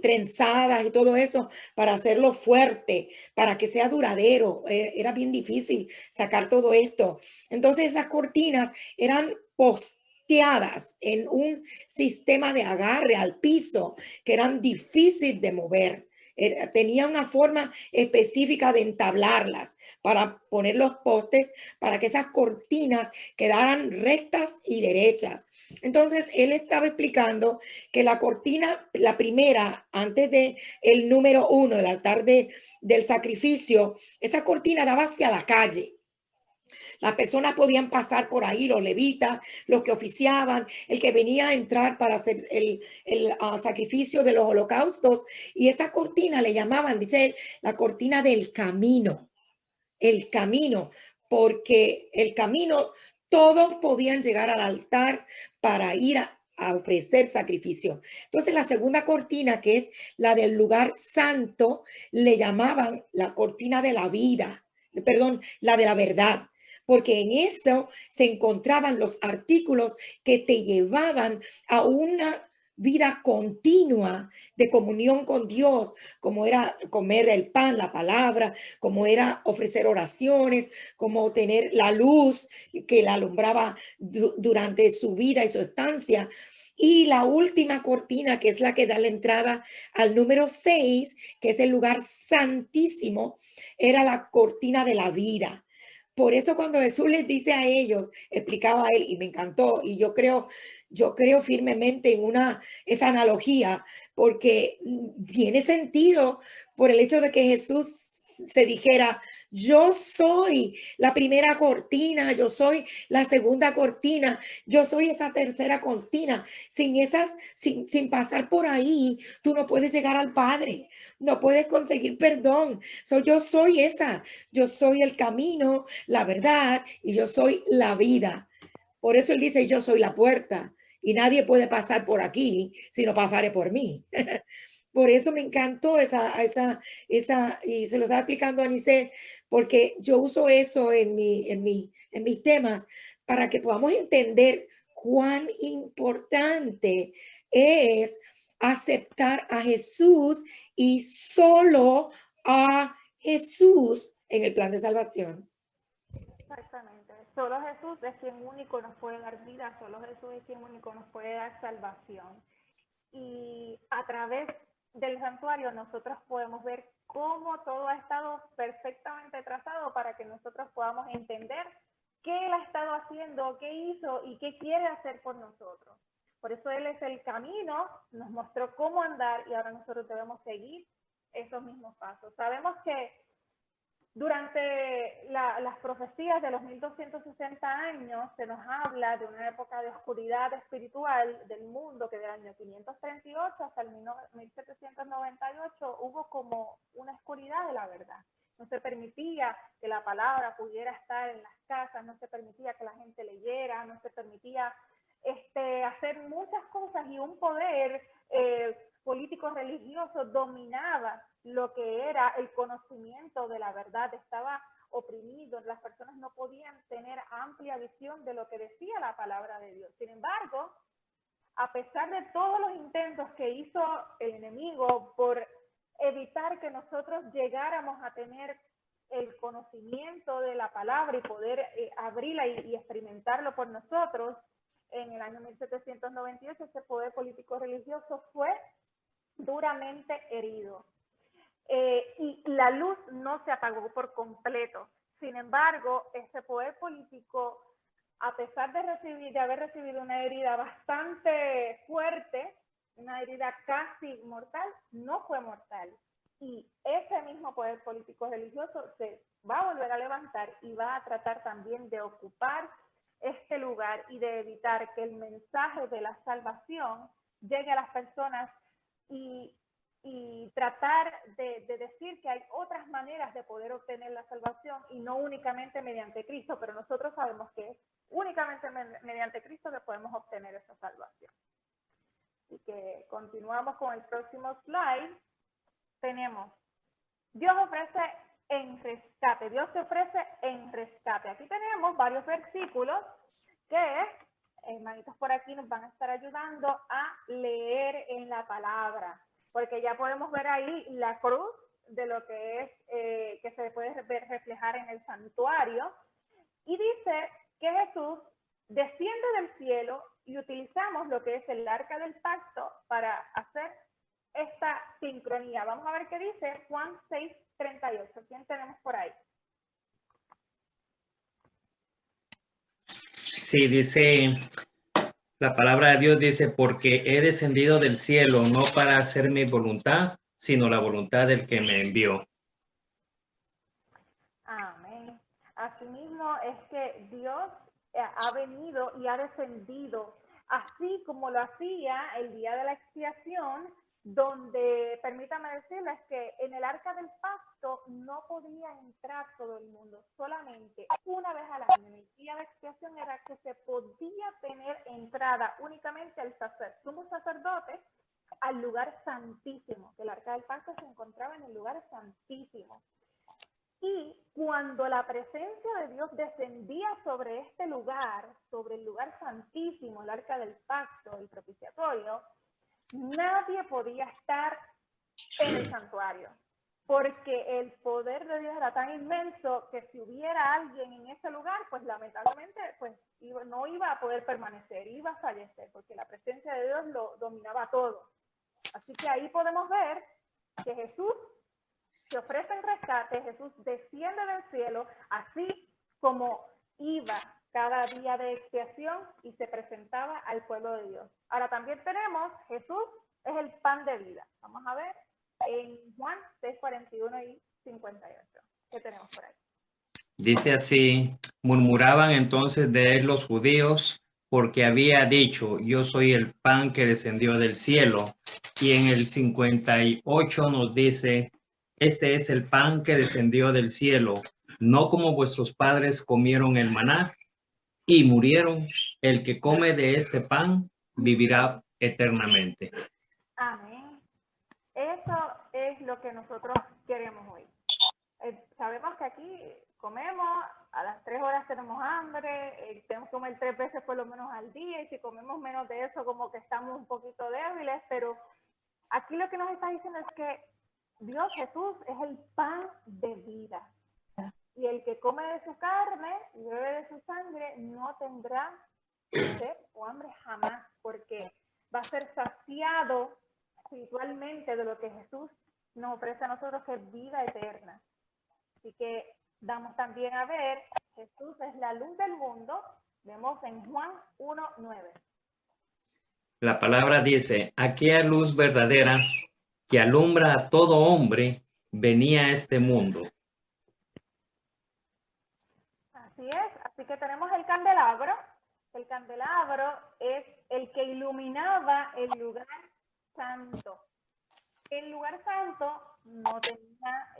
trenzadas y todo eso para hacerlo fuerte, para que sea duradero. Era bien difícil sacar todo esto. Entonces esas cortinas eran posteadas en un sistema de agarre al piso que eran difíciles de mover. tenía una forma específica de entablarlas para poner los postes, para que esas cortinas quedaran rectas y derechas. Entonces, él estaba explicando que la cortina, la primera, antes de el número 1, el altar del sacrificio, esa cortina daba hacia la calle. Las personas podían pasar por ahí, los levitas, los que oficiaban, el que venía a entrar para hacer el sacrificio de los holocaustos. Y esa cortina le llamaban, dice él, la cortina del camino. El camino, porque el camino, todos podían llegar al altar para ir a ofrecer sacrificio. Entonces la segunda cortina, que es la del lugar santo, le llamaban la cortina de la vida, perdón, la de la verdad, porque en eso se encontraban los artículos que te llevaban a una vida continua de comunión con Dios, como era comer el pan, la palabra, como era ofrecer oraciones, como tener la luz que la alumbraba durante su vida y su estancia. Y la última cortina, que es la que da la entrada al número 6, que es el lugar santísimo, era la cortina de la vida. Por eso cuando Jesús les dice a ellos, explicaba a él, y me encantó, y yo creo firmemente en esa analogía, porque tiene sentido por el hecho de que Jesús se dijera, yo soy la primera cortina, yo soy la segunda cortina, yo soy esa tercera cortina. Sin pasar por ahí, tú no puedes llegar al Padre, no puedes conseguir perdón. Yo soy esa, yo soy el camino, la verdad, y yo soy la vida. Por eso él dice, yo soy la puerta y nadie puede pasar por aquí si no pasare por mí. Por eso me encantó esa, y se lo estaba explicando a Anice, porque yo uso eso en mis temas para que podamos entender cuán importante es aceptar a Jesús y solo a Jesús en el plan de salvación. Exactamente. Solo Jesús es quien único nos puede dar vida, solo Jesús es quien único nos puede dar salvación. Y a través del santuario nosotros podemos ver cómo todo ha estado perfectamente trazado para que nosotros podamos entender qué Él ha estado haciendo, qué hizo y qué quiere hacer por nosotros. Por eso Él es el camino, nos mostró cómo andar y ahora nosotros debemos seguir esos mismos pasos. Sabemos que durante las profecías de los 1260 años se nos habla de una época de oscuridad espiritual del mundo que del año 538 hasta el 1798 hubo como una oscuridad de la verdad. No se permitía que la palabra pudiera estar en las casas, no se permitía que la gente leyera, no se permitía hacer muchas cosas y un poder político religioso dominaba lo que era el conocimiento de la verdad, estaba oprimido, las personas no podían tener amplia visión de lo que decía la palabra de Dios. Sin embargo, a pesar de todos los intentos que hizo el enemigo por evitar que nosotros llegáramos a tener el conocimiento de la palabra y poder abrirla y experimentarlo por nosotros, en el año 1798 ese poder político religioso fue duramente herido. Y la luz no se apagó por completo. Sin embargo, ese poder político, a pesar de haber recibido una herida bastante fuerte, una herida casi mortal, no fue mortal. Y ese mismo poder político religioso se va a volver a levantar y va a tratar también de ocupar este lugar y de evitar que el mensaje de la salvación llegue a las personas y tratar de decir que hay otras maneras de poder obtener la salvación y no únicamente mediante Cristo, pero nosotros sabemos que es únicamente mediante Cristo que podemos obtener esa salvación. Así que continuamos con el próximo slide. Tenemos, Dios ofrece en rescate, Dios te ofrece en rescate. Aquí tenemos varios versículos que hermanitos por aquí nos van a estar ayudando a leer en la palabra, porque ya podemos ver ahí la cruz de lo que es, que se puede ver reflejar en el santuario, y dice que Jesús desciende del cielo y utilizamos lo que es el arca del pacto para hacer esta sincronía. Vamos a ver qué dice Juan 6:38. ¿Quién tenemos por ahí? Sí, dice, la palabra de Dios dice, porque he descendido del cielo no para hacer mi voluntad, sino la voluntad del que me envió. Amén. Asimismo es que Dios ha venido y ha descendido, así como lo hacía el día de la expiación, donde, permítame decirles que en el arca del pacto no podía entrar todo el mundo, solamente una vez al año, en el día de expiación era que se podía tener entrada únicamente al sumo sacerdote al lugar santísimo, que el arca del pacto se encontraba en el lugar santísimo. Y cuando la presencia de Dios descendía sobre este lugar, sobre el lugar santísimo, el arca del pacto, el propiciatorio, nadie podía estar en el santuario, porque el poder de Dios era tan inmenso que si hubiera alguien en ese lugar, pues lamentablemente pues no iba a poder permanecer, iba a fallecer, porque la presencia de Dios lo dominaba todo. Así que ahí podemos ver que Jesús se ofrece el rescate, Jesús desciende del cielo, así como iba cada día de expiación y se presentaba al pueblo de Dios. Ahora también tenemos, Jesús es el pan de vida. Vamos a ver en Juan 6:41 y 58. ¿Qué tenemos por ahí? Dice así, murmuraban entonces de él los judíos, porque había dicho, yo soy el pan que descendió del cielo. Y en el 58 nos dice, este es el pan que descendió del cielo, no como vuestros padres comieron el maná y murieron. El que come de este pan vivirá eternamente. Amén. Eso es lo que nosotros queremos hoy. Sabemos que aquí comemos, a las 3 horas tenemos hambre, tenemos que comer 3 veces por lo menos al día, y si comemos menos de eso como que estamos un poquito débiles, pero aquí lo que nos está diciendo es que Dios Jesús es el pan de vida. Y el que come de su carne y bebe de su sangre no tendrá sed o hambre jamás, porque va a ser saciado espiritualmente de lo que Jesús nos ofrece a nosotros, que es vida eterna. Así que damos también a ver, Jesús es la luz del mundo, vemos en Juan 1:9. La palabra dice, aquella luz verdadera que alumbra a todo hombre venía a este mundo. Así es, así que tenemos el candelabro. El candelabro es el que iluminaba el lugar santo. El lugar santo no tenía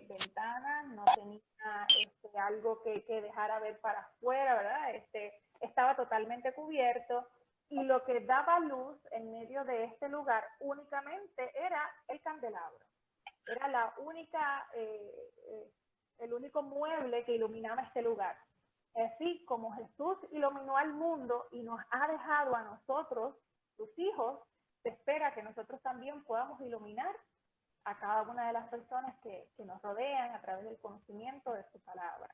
ventanas, no tenía algo que dejara ver para afuera, ¿verdad? Estaba totalmente cubierto, y lo que daba luz en medio de este lugar únicamente era el candelabro. Era la única, el único mueble que iluminaba este lugar. Así como Jesús iluminó al mundo y nos ha dejado a nosotros, sus hijos, se espera que nosotros también podamos iluminar a cada una de las personas que nos rodean a través del conocimiento de su palabra.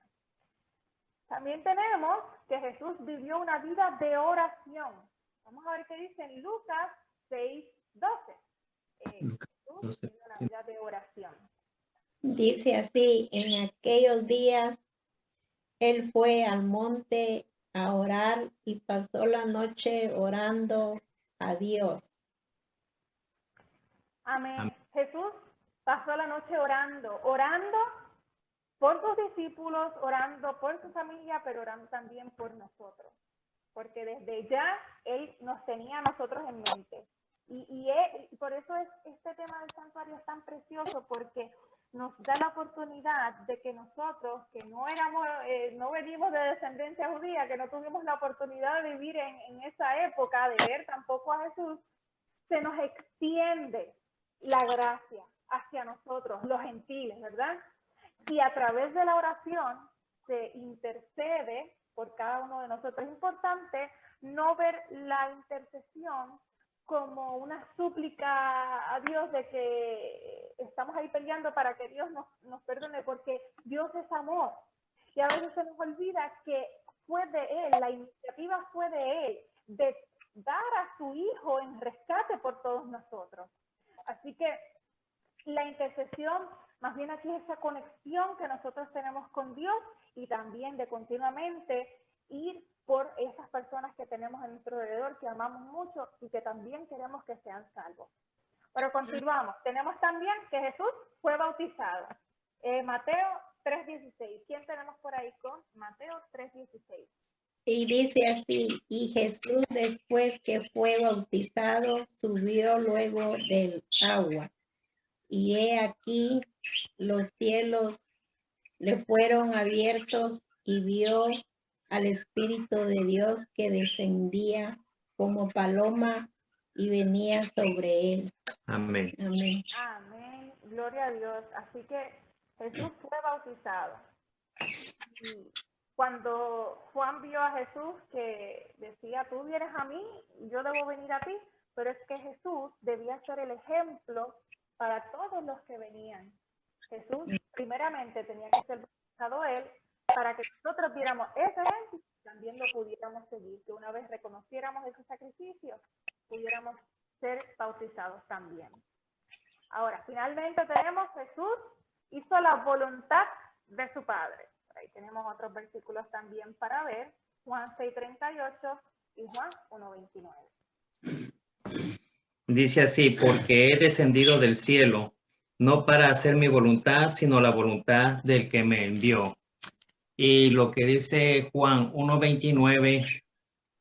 También tenemos que Jesús vivió una vida de oración. Vamos a ver qué dice en Lucas 6:12. Jesús vivió una vida de oración. Dice así, en aquellos días él fue al monte a orar y pasó la noche orando a Dios. Amén. Jesús pasó la noche orando por sus discípulos, orando por su familia, pero orando también por nosotros, porque desde ya Él nos tenía a nosotros en mente. Y por eso este tema del santuario es tan precioso, porque nos da la oportunidad de que nosotros, que no venimos de descendencia judía, que no tuvimos la oportunidad de vivir en esa época, de ver tampoco a Jesús, se nos extiende la gracia hacia nosotros, los gentiles, ¿verdad? Y a través de la oración se intercede por cada uno de nosotros. Es importante no ver la intercesión como una súplica a Dios de que estamos ahí peleando para que Dios nos perdone, porque Dios es amor. Y a veces se nos olvida que fue de Él, la iniciativa fue de Él, de dar a su Hijo en rescate por todos nosotros. Así que la intercesión, más bien aquí es esa conexión que nosotros tenemos con Dios y también de continuamente ir por esas personas que tenemos a nuestro alrededor, que amamos mucho y que también queremos que sean salvos. Pero continuamos. Tenemos también que Jesús fue bautizado. Mateo 3:16. ¿Quién tenemos por ahí con Mateo 3:16? Y dice así, y Jesús después que fue bautizado, subió luego del agua. Y he aquí los cielos le fueron abiertos y vio al Espíritu de Dios que descendía como paloma y venía sobre él. Amén. Amén. Amén. Gloria a Dios. Así que Jesús fue bautizado. Y cuando Juan vio a Jesús que decía, tú vienes a mí, yo debo venir a ti, pero es que Jesús debía ser el ejemplo para todos los que venían. Jesús primeramente tenía que ser bautizado él para que nosotros viéramos ese ejemplo y también lo pudiéramos seguir, que una vez reconociéramos ese sacrificio, pudiéramos ser bautizados también. Ahora, finalmente tenemos Jesús hizo la voluntad de su Padre. Por ahí tenemos otros versículos también para ver, Juan 6:38 y Juan 1:29. Dice así, porque he descendido del cielo, no para hacer mi voluntad, sino la voluntad del que me envió. Y lo que dice Juan 1:29,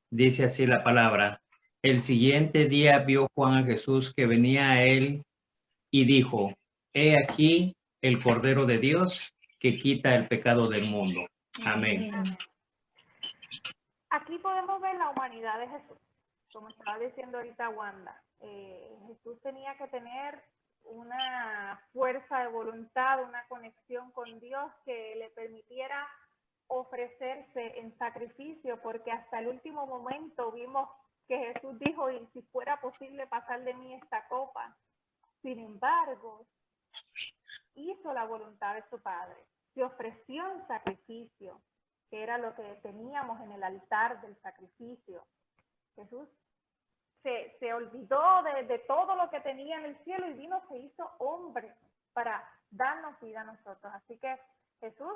dice así la palabra. El siguiente día vio Juan a Jesús que venía a él y dijo, he aquí el Cordero de Dios que quita el pecado del mundo. Amén. Amén. Aquí podemos ver la humanidad de Jesús. Como estaba diciendo ahorita Wanda, Jesús tenía que tener una fuerza de voluntad, una conexión con Dios que le permitiera ofrecerse en sacrificio, porque hasta el último momento vimos que Jesús dijo, y si fuera posible pasar de mí esta copa. Sin embargo, hizo la voluntad de su Padre, se ofreció en sacrificio, que era lo que teníamos en el altar del sacrificio. Jesús se olvidó de todo lo que tenía en el cielo y vino, se hizo hombre para darnos vida a nosotros. Así que Jesús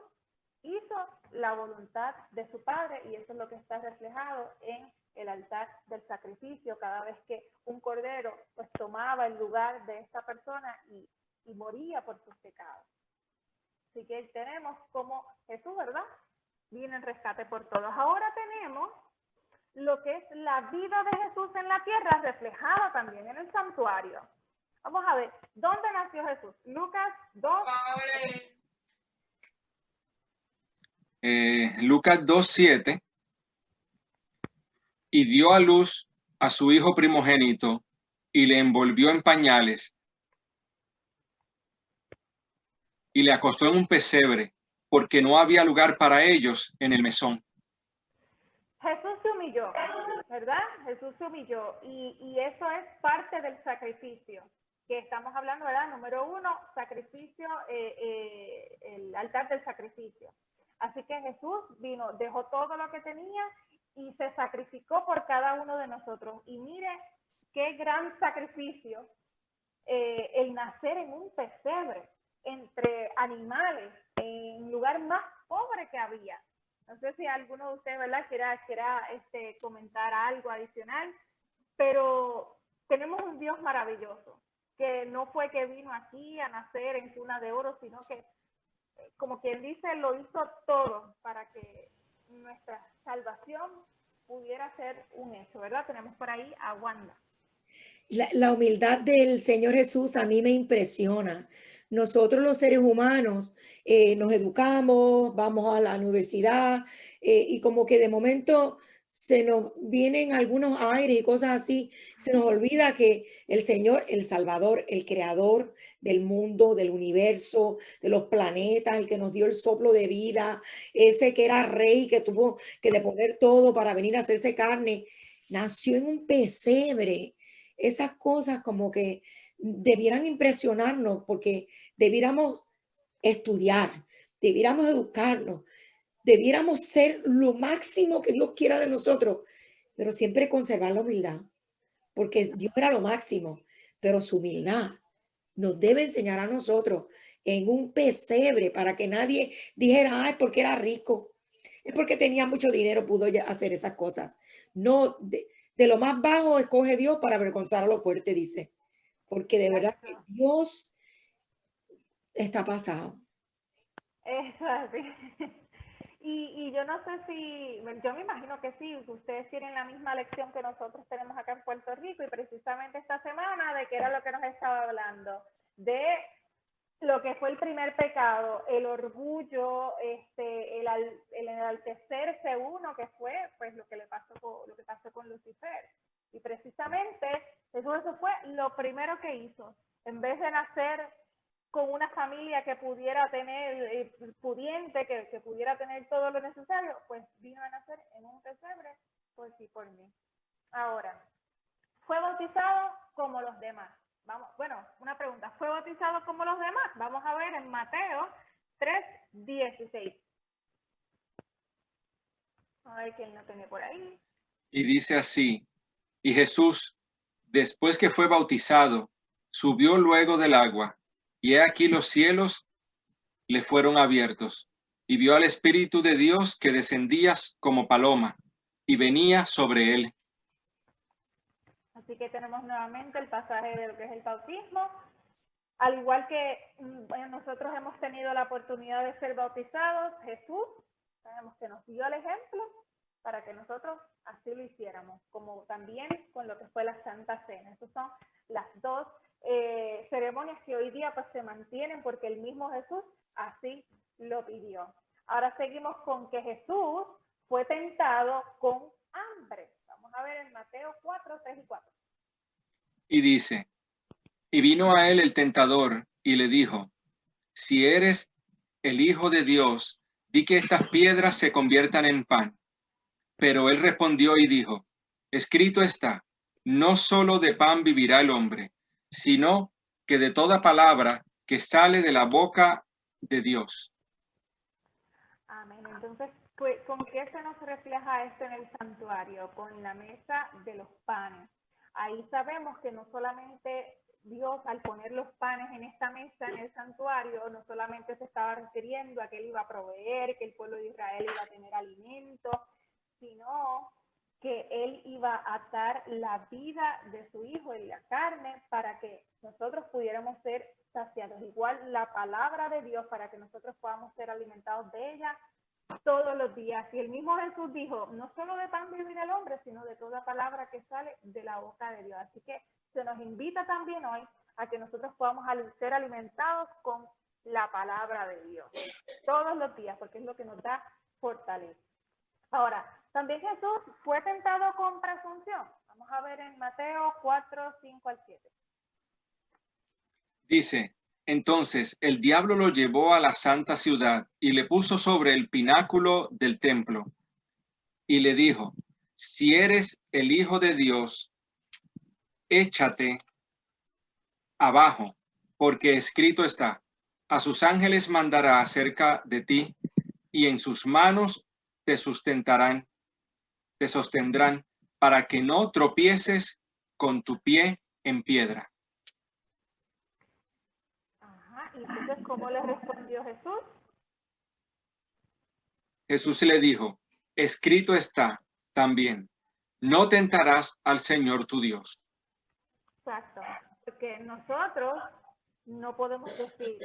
hizo la voluntad de su Padre y eso es lo que está reflejado en el altar del sacrificio. Cada vez que un cordero pues tomaba el lugar de esta persona y moría por sus pecados. Así que tenemos como Jesús, ¿verdad? Viene en rescate por todos. Ahora tenemos lo que es la vida de Jesús en la tierra reflejada también en el santuario. Vamos a ver, ¿dónde nació Jesús? Lucas 2. Lucas 2:7. Y dio a luz a su hijo primogénito y le envolvió en pañales y le acostó en un pesebre porque no había lugar para ellos en el mesón. Jesús se humilló, ¿verdad? Jesús se humilló y eso es parte del sacrificio que estamos hablando, ¿verdad? Número 1, sacrificio, el altar del sacrificio. Así que Jesús vino, dejó todo lo que tenía y se sacrificó por cada uno de nosotros. Y mire qué gran sacrificio el nacer en un pesebre entre animales, en un lugar más pobre que había. No sé si alguno de ustedes, ¿verdad?, quiera comentar algo adicional, pero tenemos un Dios maravilloso, que no fue que vino aquí a nacer en cuna de oro, sino que, como quien dice, lo hizo todo para que nuestra salvación pudiera ser un hecho, ¿verdad? Tenemos por ahí a Wanda. La humildad del Señor Jesús a mí me impresiona. Nosotros los seres humanos nos educamos, vamos a la universidad y como que de momento se nos vienen algunos aires y cosas así. Se nos olvida que el Señor, el Salvador, el creador del mundo, del universo, de los planetas, el que nos dio el soplo de vida, ese que era rey, que tuvo que deponer todo para venir a hacerse carne, nació en un pesebre. Esas cosas como que debieran impresionarnos porque debiéramos estudiar, debiéramos educarnos, debiéramos ser lo máximo que Dios quiera de nosotros, pero siempre conservar la humildad, porque Dios era lo máximo, pero su humildad nos debe enseñar a nosotros en un pesebre para que nadie dijera, es porque era rico, es porque tenía mucho dinero, pudo hacer esas cosas. No, de lo más bajo escoge Dios para avergonzar a lo fuerte, dice. Porque de verdad que Dios está pasado. Eso así. Y yo no sé si, yo me imagino que sí, que ustedes tienen la misma lección que nosotros tenemos acá en Puerto Rico y precisamente esta semana de qué era lo que nos estaba hablando, de lo que fue el primer pecado, el orgullo, el enaltecerse uno, que fue pues lo que pasó con Lucifer. Y precisamente eso fue lo primero que hizo. En vez de nacer con una familia que pudiera tener, pudiente, que pudiera tener todo lo necesario, pues vino a nacer en un pesebre por ti, por mí. Ahora, ¿fue bautizado como los demás? Vamos, bueno, una pregunta, ¿fue bautizado como los demás? Vamos a ver en Mateo 3:16. A ver quién lo tiene por ahí. Y dice así, y Jesús, después que fue bautizado, subió luego del agua, y he aquí los cielos le fueron abiertos, y vio al Espíritu de Dios que descendía como paloma, y venía sobre él. Así que tenemos nuevamente el pasaje de lo que es el bautismo. Al igual que nosotros hemos tenido la oportunidad de ser bautizados, Jesús, sabemos que nos dio el ejemplo para que nosotros así lo hiciéramos, como también con lo que fue la Santa Cena. Esas son las dos ceremonias que hoy día pues se mantienen porque el mismo Jesús así lo pidió. Ahora seguimos con que Jesús fue tentado con hambre. Vamos a ver en Mateo 4:3 y 4. Y dice, y vino a él el tentador y le dijo, si eres el Hijo de Dios, di que estas piedras se conviertan en pan. Pero él respondió y dijo, escrito está, no solo de pan vivirá el hombre, sino que de toda palabra que sale de la boca de Dios. Amén. Entonces, ¿con qué se nos refleja esto en el santuario? Con la mesa de los panes. Ahí sabemos que no solamente Dios, al poner los panes en esta mesa en el santuario, no solamente se estaba refiriendo a que Él iba a proveer, que el pueblo de Israel iba a tener alimento, sino que Él iba a dar la vida de su Hijo en la carne para que nosotros pudiéramos ser saciados. Igual la palabra de Dios para que nosotros podamos ser alimentados de ella todos los días. Y el mismo Jesús dijo, no solo de pan vivirá el hombre, sino de toda palabra que sale de la boca de Dios. Así que se nos invita también hoy a que nosotros podamos ser alimentados con la palabra de Dios todos los días, porque es lo que nos da fortaleza. Ahora, también Jesús fue tentado con presunción. Vamos a ver en Mateo 4:5-7. Dice, entonces el diablo lo llevó a la santa ciudad y le puso sobre el pináculo del templo y le dijo, si eres el Hijo de Dios, échate abajo, porque escrito está, a sus ángeles mandará acerca de ti y en sus manos te sostendrán para que no tropieces con tu pie en piedra. Ajá, y entonces, ¿cómo le respondió Jesús? Jesús le dijo, escrito está también, no tentarás al Señor tu Dios. Exacto, porque nosotros no podemos decir,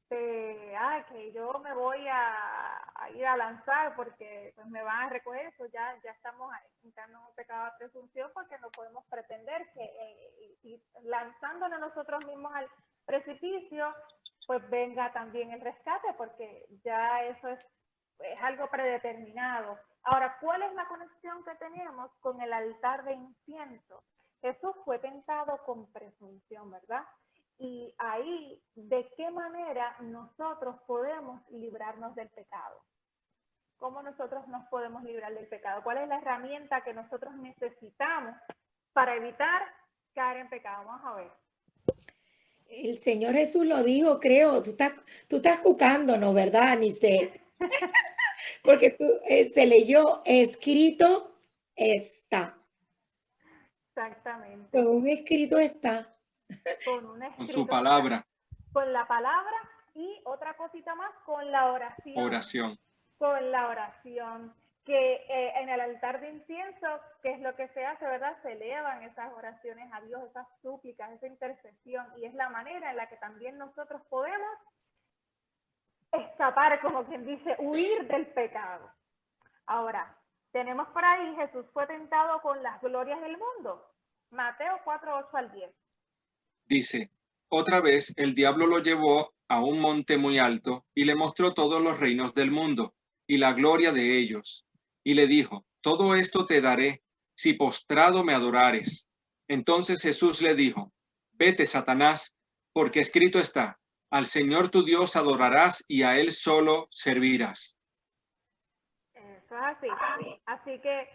que yo me voy a ir a lanzar porque pues me van a recoger, eso ya estamos entrando en un pecado de presunción porque no podemos pretender que lanzándonos nosotros mismos al precipicio, pues venga también el rescate, porque ya eso es algo predeterminado. Ahora, ¿cuál es la conexión que tenemos con el altar de incienso? Jesús fue tentado con presunción, ¿verdad? Y ahí, ¿de qué manera nosotros podemos librarnos del pecado? ¿Cómo nosotros nos podemos librar del pecado? ¿Cuál es la herramienta que nosotros necesitamos para evitar caer en pecado? Vamos a ver. El Señor Jesús lo dijo, creo, tú estás cucándonos, ¿verdad, Anice? Porque se leyó, escrito está. Exactamente. Un escrito está. con un Con escrito su está, palabra, con la palabra y otra cosita más, con la oración. con la oración, que en el altar de incienso, que es lo que se hace, ¿verdad? Se elevan esas oraciones a Dios, esas súplicas, esa intercesión, y es la manera en la que también nosotros podemos escapar, como quien dice, huir del pecado. Ahora, tenemos por ahí, Jesús fue tentado con las glorias del mundo. Mateo 4, 8 al 10. Dice, otra vez el diablo lo llevó a un monte muy alto y le mostró todos los reinos del mundo y la gloria de ellos. Y le dijo, todo esto te daré si postrado me adorares. Entonces Jesús le dijo, vete, Satanás, porque escrito está, al Señor tu Dios adorarás y a Él solo servirás. Eso es así. Así que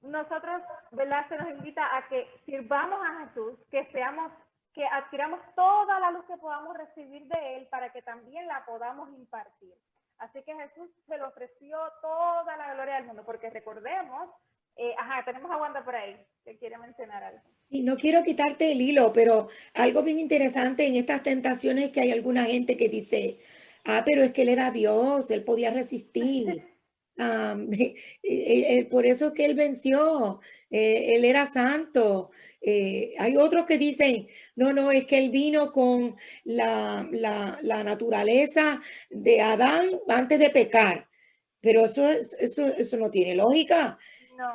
nosotros, ¿verdad? Se nos invita a que sirvamos a Jesús, que adquiramos toda la luz que podamos recibir de Él para que también la podamos impartir. Así que Jesús se le ofreció toda la gloria del mundo, porque recordemos, tenemos a Wanda por ahí, que quiere mencionar algo. Y no quiero quitarte el hilo, pero algo bien interesante en estas tentaciones es que hay alguna gente que dice, pero es que él era Dios, él podía resistir. Por eso es que él venció, él era santo. Hay otros que dicen, no, es que él vino con la naturaleza de Adán antes de pecar. Pero eso no tiene lógica, No,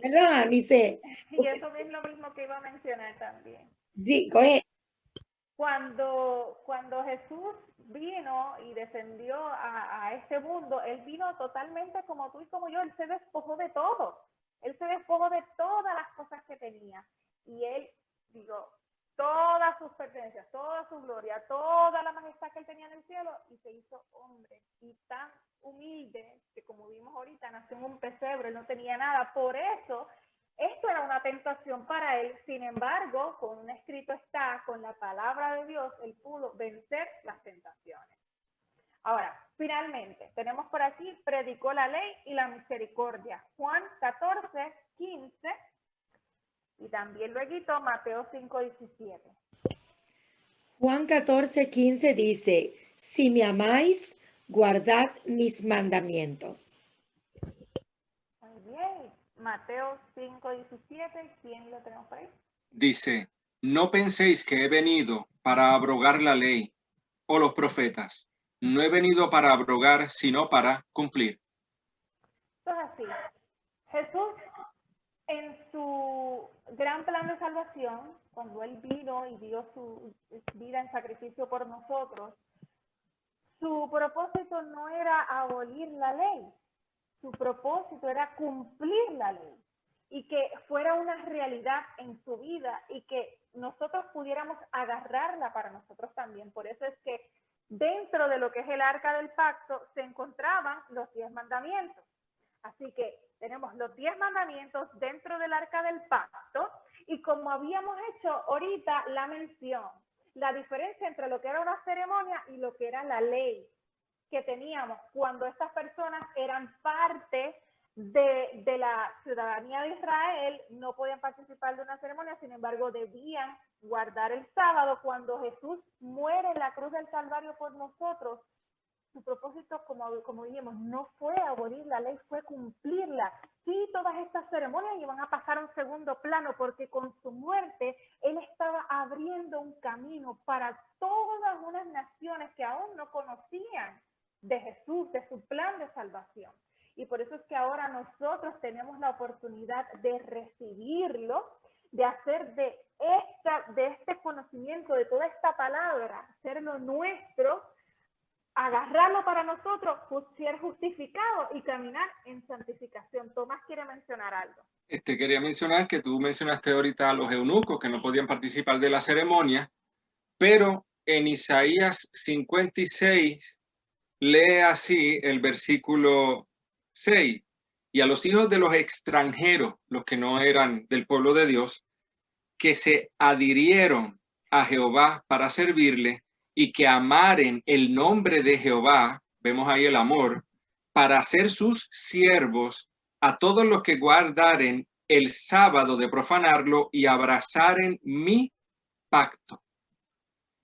¿verdad? Dice, y eso es lo mismo que iba a mencionar también. digo, Cuando Jesús vino y descendió a este mundo, Él vino totalmente como tú y como yo, Él se despojó de todo, Él se despojó de todas las cosas que tenía, y Él, todas sus pertenencias, toda su gloria, toda la majestad que Él tenía en el cielo, y se hizo hombre, y tan humilde, que como vimos ahorita, nació en un pesebre, Él no tenía nada, por eso, esto era una tentación para él, sin embargo, con un escrito está, con la palabra de Dios, él pudo vencer las tentaciones. Ahora, finalmente, tenemos por aquí, predicó la ley y la misericordia. Juan 14, 15, y también luego Mateo 5, 17. Juan 14, 15 dice, si me amáis, guardad mis mandamientos. Muy bien. Mateo 5, 17, ¿quién lo tenemos por ahí? Dice, no penséis que he venido para abrogar la ley o los profetas. No he venido para abrogar, sino para cumplir. Esto es así. Jesús, en su gran plan de salvación, cuando Él vino y dio su vida en sacrificio por nosotros, su propósito no era abolir la ley. Su propósito era cumplir la ley y que fuera una realidad en su vida y que nosotros pudiéramos agarrarla para nosotros también. Por eso es que dentro de lo que es el arca del pacto se encontraban los 10 mandamientos. Así que tenemos los 10 mandamientos dentro del arca del pacto y como habíamos hecho ahorita la mención, la diferencia entre lo que era una ceremonia y lo que era la ley que teníamos cuando estas personas eran parte de la ciudadanía de Israel, no podían participar de una ceremonia, sin embargo debían guardar el sábado. Cuando Jesús muere en la cruz del Calvario por nosotros, su propósito, como dijimos, no fue abolir la ley, fue cumplirla. Sí, todas estas ceremonias iban a pasar a un segundo plano, porque con su muerte, Él estaba abriendo un camino para todas unas naciones que aún no conocían de Jesús, de su plan de salvación. Y por eso es que ahora nosotros tenemos la oportunidad de recibirlo, de hacer de este conocimiento, de toda esta palabra, hacerlo nuestro, agarrarlo para nosotros, ser justificado y caminar en santificación. Tomás quiere mencionar algo. Quería mencionar que tú mencionaste ahorita a los eunucos que no podían participar de la ceremonia, pero en Isaías 56 lee así el versículo 6, y a los hijos de los extranjeros, los que no eran del pueblo de Dios, que se adhirieron a Jehová para servirle y que amaren el nombre de Jehová, vemos ahí el amor, para ser sus siervos, a todos los que guardaren el sábado de profanarlo y abrazaren mi pacto.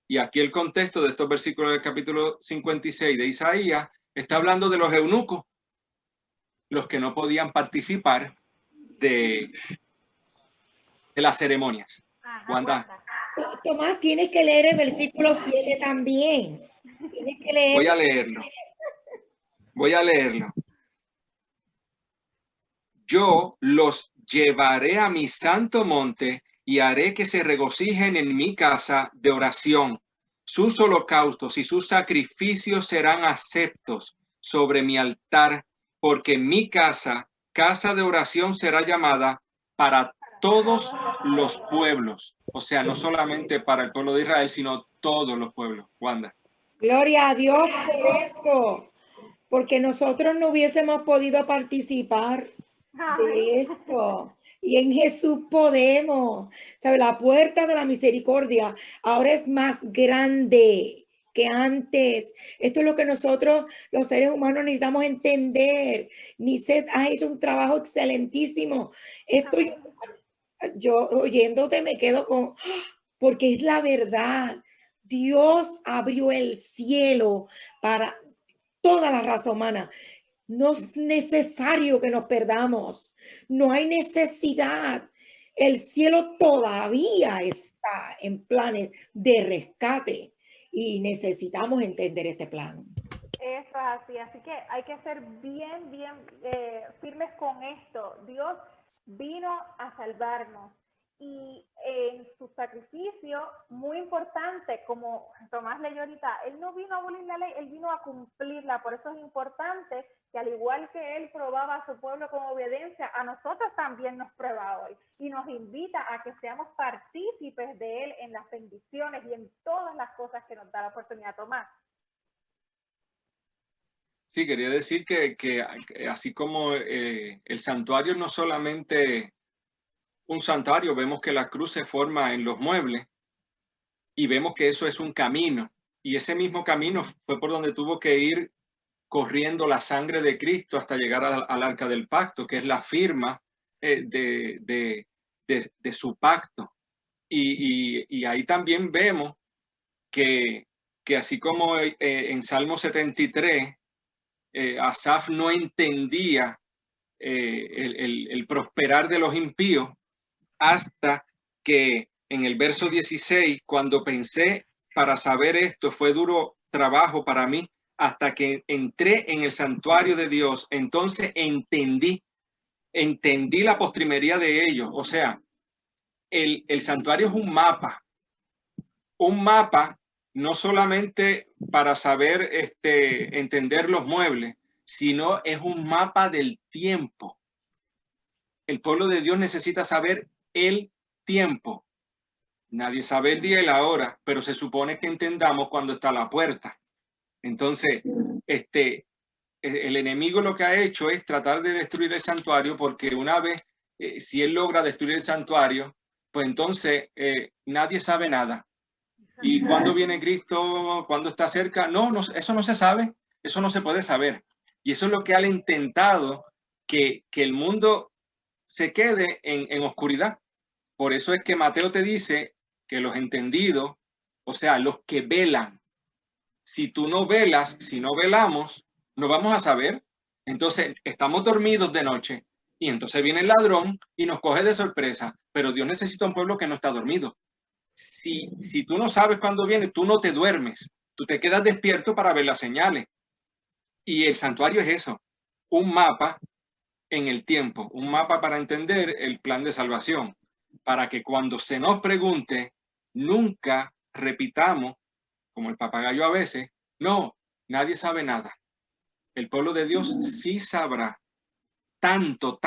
Y aquí el contexto de estos versículos del capítulo 56 de Isaías está hablando de los eunucos, los que no podían participar de las ceremonias. Ajá, Wanda, Tomás, tienes que leer el versículo 7 también. Tienes que leer. voy a leerlo. Voy a leerlo. Yo los llevaré a mi santo monte y haré que se regocijen en mi casa de oración. Sus holocaustos y sus sacrificios serán aceptos sobre mi altar, porque mi casa, casa de oración, será llamada para todos los pueblos. O sea, no solamente para el pueblo de Israel, sino todos los pueblos. Wanda. Gloria a Dios por eso, porque nosotros no hubiésemos podido participar de esto. Y en Jesús podemos. ¿Sabe? La puerta de la misericordia ahora es más grande que antes. Esto es lo que nosotros, los seres humanos, necesitamos entender. Niset ha hecho un trabajo excelentísimo. Esto yo oyéndote me quedo con, porque es la verdad. Dios abrió el cielo para toda la raza humana. No es necesario que nos perdamos. No hay necesidad. El cielo todavía está en planes de rescate y necesitamos entender este plan. Eso es así. Así que hay que ser bien firmes con esto. Dios vino a salvarnos. Y en su sacrificio, muy importante, como Tomás leyó ahorita, él no vino a abolir la ley, él vino a cumplirla. Por eso es importante que al igual que él probaba a su pueblo con obediencia, a nosotros también nos prueba hoy y nos invita a que seamos partícipes de él en las bendiciones y en todas las cosas que nos da la oportunidad. Tomás. Sí, quería decir que así como el santuario no solamente un santuario, vemos que la cruz se forma en los muebles y vemos que eso es un camino. Y ese mismo camino fue por donde tuvo que ir corriendo la sangre de Cristo hasta llegar al arca del pacto, que es la firma de su pacto. Y ahí también vemos que así como en Salmo 73, Asaf no entendía el prosperar de los impíos, hasta que en el verso 16, cuando pensé para saber esto, fue duro trabajo para mí, hasta que entré en el santuario de Dios, entonces entendí la postrimería de ellos. O sea, el santuario es un mapa no solamente para saber entender los muebles, sino es un mapa del tiempo. El pueblo de Dios necesita saber el tiempo. Nadie sabe el día y la hora, pero se supone que entendamos cuando está a la puerta. Entonces, el enemigo lo que ha hecho es tratar de destruir el santuario, porque una vez, si él logra destruir el santuario, pues entonces nadie sabe nada. ¿Y cuándo viene Cristo? ¿Cuándo está cerca? No, eso no se sabe, eso no se puede saber. Y eso es lo que han intentado, que el mundo se quede en oscuridad. Por eso es que Mateo te dice que los entendidos, o sea, los que velan, si tú no velas, si no velamos, no vamos a saber. Entonces, estamos dormidos de noche y entonces viene el ladrón y nos coge de sorpresa. Pero Dios necesita un pueblo que no está dormido. Si tú no sabes cuándo viene, tú no te duermes. Tú te quedas despierto para ver las señales. Y el santuario es eso, un mapa en el tiempo, un mapa para entender el plan de salvación, para que cuando se nos pregunte, nunca repitamos, como el papagayo a veces, no, nadie sabe nada. El pueblo de Dios sí sabrá tanto,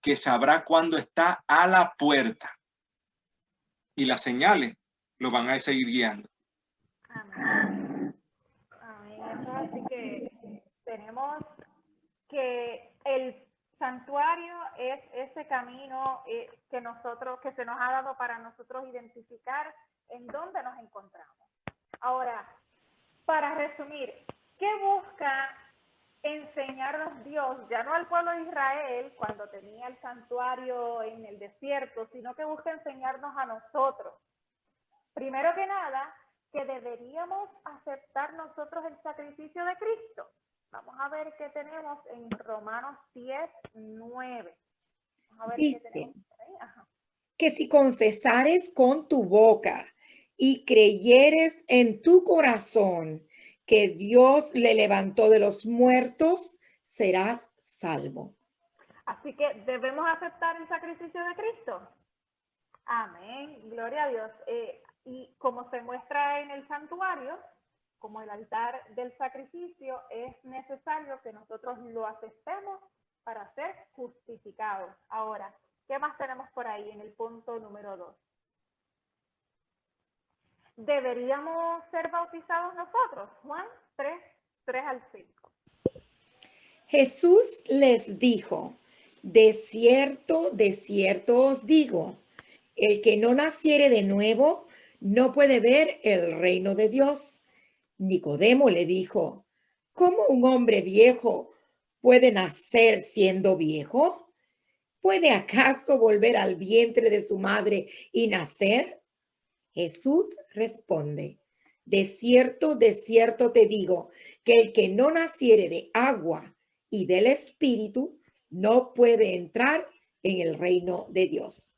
que sabrá cuando está a la puerta. Y las señales lo van a seguir guiando. Amén. Amén. Así que tenemos que el santuario es ese camino que se nos ha dado para nosotros identificar en dónde nos encontramos. Ahora, para resumir, ¿qué busca enseñarnos Dios, ya no al pueblo de Israel cuando tenía el santuario en el desierto, sino que busca enseñarnos a nosotros. Primero que nada, que deberíamos aceptar nosotros el sacrificio de Cristo. Vamos a ver qué tenemos en Romanos 10:9. Vamos a ver qué tenemos ahí. Ajá. Que si confesares con tu boca y creyeres en tu corazón que Dios le levantó de los muertos, serás salvo. Así que debemos aceptar el sacrificio de Cristo. Amén, gloria a Dios. Y como se muestra en el santuario, como el altar del sacrificio, es necesario que nosotros lo aceptemos para ser justificados. Ahora, ¿qué más tenemos por ahí en el punto número 2? ¿Deberíamos ser bautizados nosotros? Juan 3:3-5. Jesús les dijo, de cierto os digo, el que no naciere de nuevo no puede ver el reino de Dios. Nicodemo le dijo, ¿cómo un hombre viejo puede nacer siendo viejo? ¿Puede acaso volver al vientre de su madre y nacer? Jesús responde, de cierto te digo, que el que no naciere de agua y del Espíritu no puede entrar en el reino de Dios.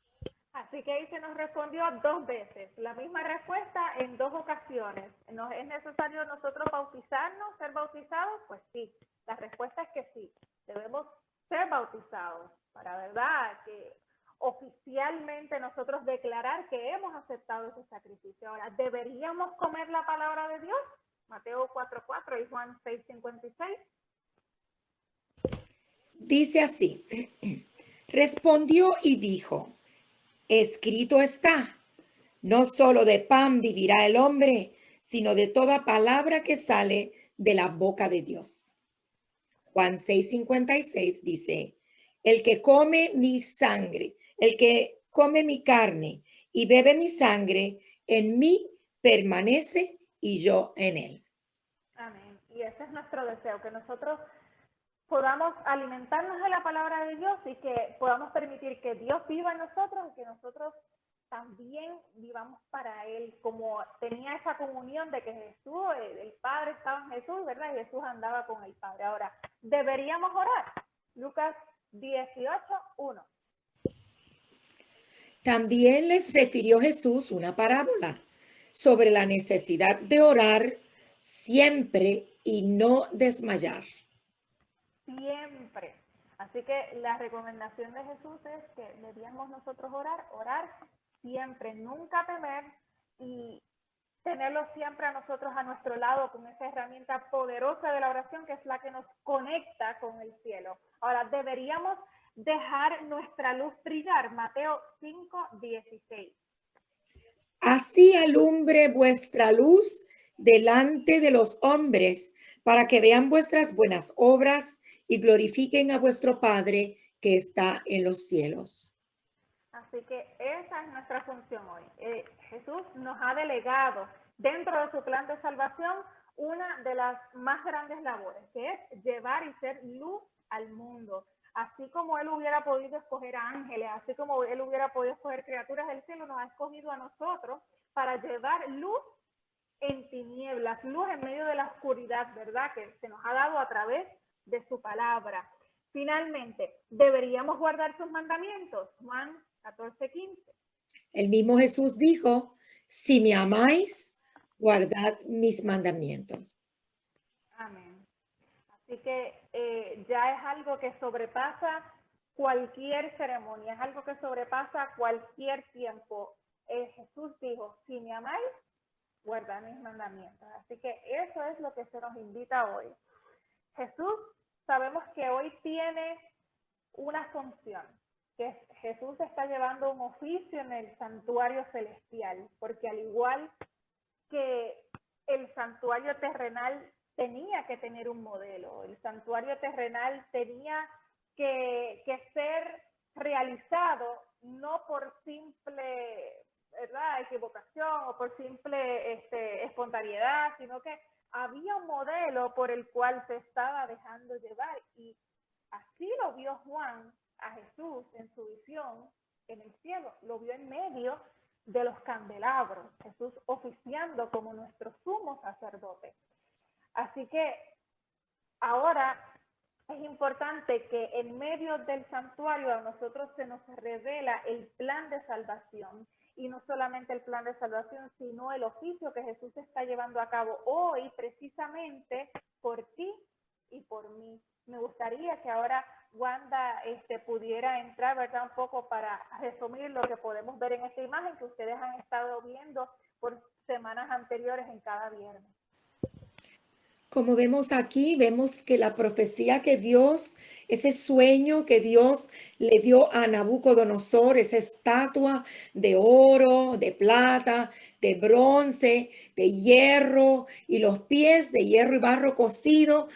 Así que ahí se nos respondió 2 veces, la misma respuesta en 2 ocasiones. ¿Es necesario nosotros bautizarnos, ser bautizados? Pues sí, la respuesta es que sí, debemos ser bautizados para, ¿verdad?, que oficialmente nosotros declarar que hemos aceptado ese sacrificio. Ahora, ¿deberíamos comer la palabra de Dios? Mateo 4:4 y Juan 6:56. Dice así, respondió y dijo, escrito está, no solo de pan vivirá el hombre, sino de toda palabra que sale de la boca de Dios. Juan 6:56 dice, el que come mi sangre, el que come mi carne y bebe mi sangre, en mí permanece y yo en él. Amén. Y ese es nuestro deseo, que nosotros podamos alimentarnos de la palabra de Dios y que podamos permitir que Dios viva en nosotros y que nosotros también vivamos para Él, como tenía esa comunión de que Jesús, el Padre estaba en Jesús, ¿verdad? Y Jesús andaba con el Padre. Ahora, deberíamos orar. Lucas 18:1. También les refirió Jesús una parábola sobre la necesidad de orar siempre y no desmayar. Siempre. Así que la recomendación de Jesús es que deberíamos nosotros orar siempre, nunca temer y tenerlo siempre a nosotros a nuestro lado con esa herramienta poderosa de la oración que es la que nos conecta con el cielo. Ahora, deberíamos dejar nuestra luz brillar. Mateo 5:16. Así alumbre vuestra luz delante de los hombres, para que vean vuestras buenas obras y glorifiquen a vuestro Padre que está en los cielos. Así que esa es nuestra función hoy. Jesús nos ha delegado dentro de su plan de salvación una de las más grandes labores, que es llevar y ser luz al mundo. Así como Él hubiera podido escoger ángeles, así como Él hubiera podido escoger criaturas del cielo, nos ha escogido a nosotros para llevar luz en tinieblas, luz en medio de la oscuridad, ¿verdad? Que se nos ha dado a través de su palabra. Finalmente, ¿deberíamos guardar sus mandamientos? Juan 14:15. El mismo Jesús dijo, si me amáis, guardad mis mandamientos. Amén. Así que ya es algo que sobrepasa cualquier ceremonia, es algo que sobrepasa cualquier tiempo. Jesús dijo, si me amáis, guardad mis mandamientos. Así que eso es lo que se nos invita hoy. Jesús, sabemos que hoy tiene una función, que Jesús está llevando un oficio en el santuario celestial, porque al igual que el santuario terrenal tenía que tener un modelo, el santuario terrenal tenía que ser realizado no por simple, ¿verdad?, equivocación o por simple espontaneidad, sino que había un modelo por el cual se estaba dejando llevar, y así lo vio Juan a Jesús en su visión en el cielo, lo vio en medio de los candelabros, Jesús oficiando como nuestro sumo sacerdote. Así que ahora es importante que en medio del santuario a nosotros se nos revela el plan de salvación, y no solamente el plan de salvación, sino el oficio que Jesús está llevando a cabo hoy precisamente por ti y por mí. Me gustaría que ahora Wanda pudiera entrar, ¿verdad?, un poco para resumir lo que podemos ver en esta imagen que ustedes han estado viendo por semanas anteriores en cada viernes. Como vemos aquí, vemos que la profecía que Dios, ese sueño que Dios le dio a Nabucodonosor, esa estatua de oro, de plata, de bronce, de hierro, y los pies de hierro y barro cocido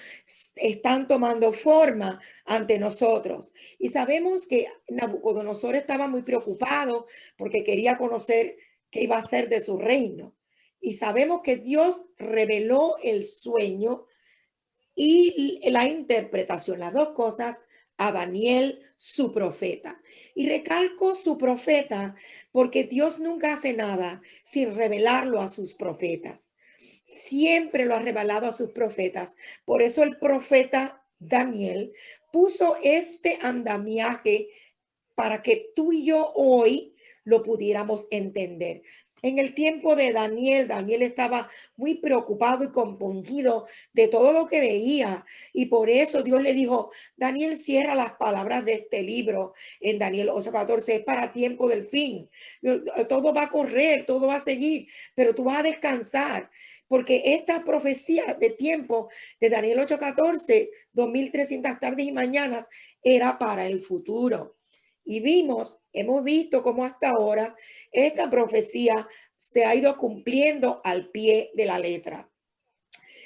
están tomando forma ante nosotros. Y sabemos que Nabucodonosor estaba muy preocupado porque quería conocer qué iba a ser de su reino. Y sabemos que Dios reveló el sueño y la interpretación, las dos cosas, a Daniel, su profeta. Y recalco su profeta porque Dios nunca hace nada sin revelarlo a sus profetas. Siempre lo ha revelado a sus profetas. Por eso el profeta Daniel puso este andamiaje para que tú y yo hoy lo pudiéramos entender. En el tiempo de Daniel, Daniel estaba muy preocupado y compungido de todo lo que veía, y por eso Dios le dijo: Daniel, cierra las palabras de este libro en Daniel 8:14, es para tiempo del fin. Todo va a correr, todo va a seguir, pero tú vas a descansar, porque esta profecía de tiempo de Daniel 8:14, 2300 tardes y mañanas, era para el futuro. Y hemos visto cómo hasta ahora esta profecía se ha ido cumpliendo al pie de la letra.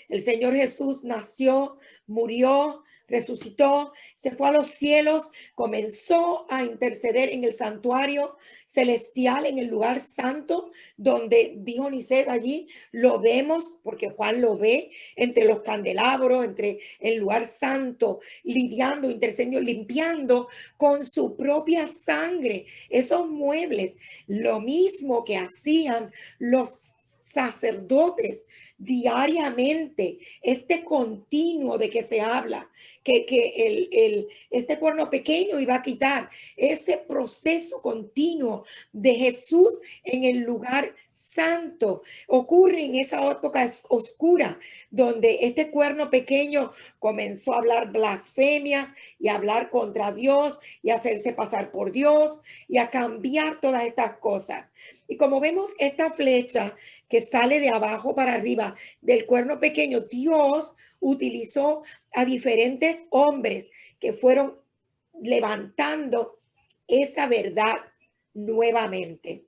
El Señor Jesús nació, murió, resucitó, se fue a los cielos, comenzó a interceder en el santuario celestial, en el lugar santo, donde dijo Nicet, allí lo vemos, porque Juan lo ve, entre los candelabros, entre el lugar santo, lidiando, intercediendo, limpiando con su propia sangre esos muebles, lo mismo que hacían los sacerdotes diariamente. Este continuo de que se habla, que este cuerno pequeño iba a quitar, ese proceso continuo de Jesús en el lugar santo ocurre en esa época oscura, donde este cuerno pequeño comenzó a hablar blasfemias y a hablar contra Dios y a hacerse pasar por Dios y a cambiar todas estas cosas. Y como vemos esta flecha que sale de abajo para arriba del cuerno pequeño, Dios utilizó a diferentes hombres que fueron levantando esa verdad nuevamente.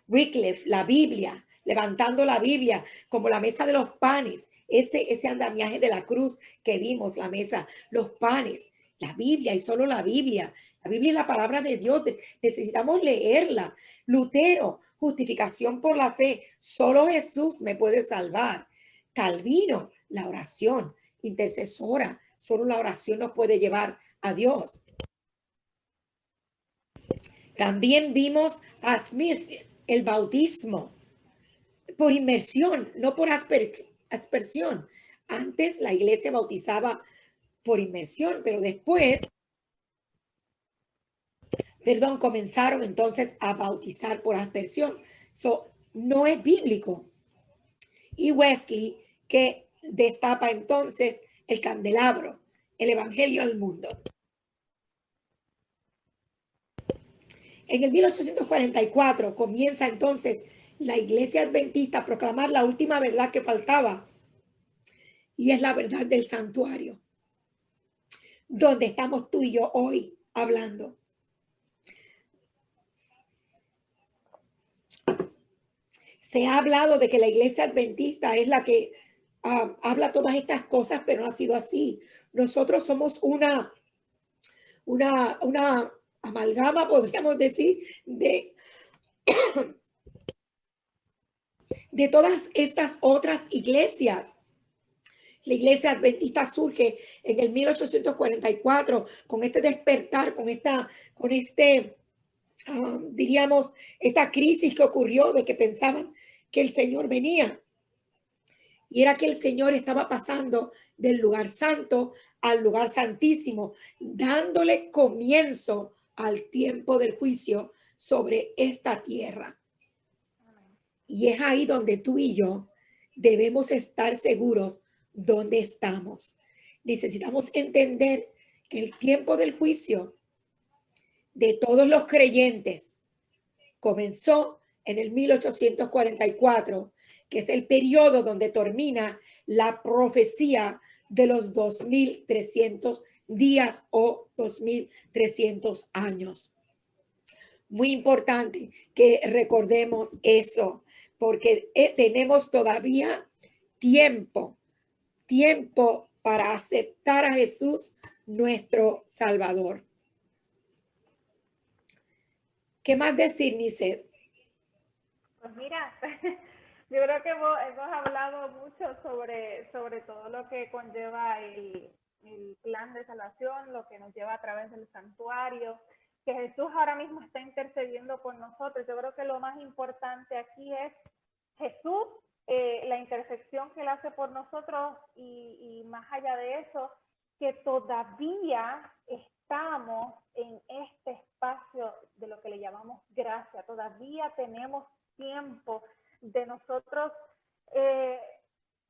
Wycliffe, la Biblia, levantando la Biblia como la mesa de los panes, ese andamiaje de la cruz que vimos, la mesa, los panes, la Biblia y solo la Biblia. La Biblia es la palabra de Dios, necesitamos leerla. Lutero, justificación por la fe, solo Jesús me puede salvar. Calvino, la oración intercesora, solo la oración nos puede llevar a Dios. También vimos a Smith, el bautismo por inmersión, no por aspersión. Antes la iglesia bautizaba por inmersión, pero después, comenzaron entonces a bautizar por aspersión. No es bíblico. Y Wesley, que destapa entonces el candelabro, el evangelio al mundo. En el 1844 comienza entonces la iglesia adventista a proclamar la última verdad que faltaba, y es la verdad del santuario, donde estamos tú y yo hoy hablando. Se ha hablado de que la iglesia adventista es la que habla todas estas cosas, pero no ha sido así. Nosotros somos una amalgama, podríamos decir, de todas estas otras iglesias La iglesia adventista surge en el 1844 con este despertar, diríamos, esta crisis que ocurrió de que pensaban que el Señor venía. Y era que el Señor estaba pasando del lugar santo al lugar santísimo, dándole comienzo al tiempo del juicio sobre esta tierra. Y es ahí donde tú y yo debemos estar seguros dónde estamos. Necesitamos entender que el tiempo del juicio de todos los creyentes comenzó en el 1844, que es el periodo donde termina la profecía de los 2300 días o 2300 años. Muy importante que recordemos eso, porque tenemos todavía tiempo para aceptar a Jesús, nuestro Salvador. ¿Qué más decir, Niset? Pues mira, yo creo que hemos hablado mucho sobre todo lo que conlleva el plan de salvación, lo que nos lleva a través del santuario, que Jesús ahora mismo está intercediendo por nosotros. Yo creo que lo más importante aquí es Jesús, la intersección que Él hace por nosotros y más allá de eso, que todavía estamos en este espacio de lo que le llamamos gracia. Todavía tenemos tiempo de nosotros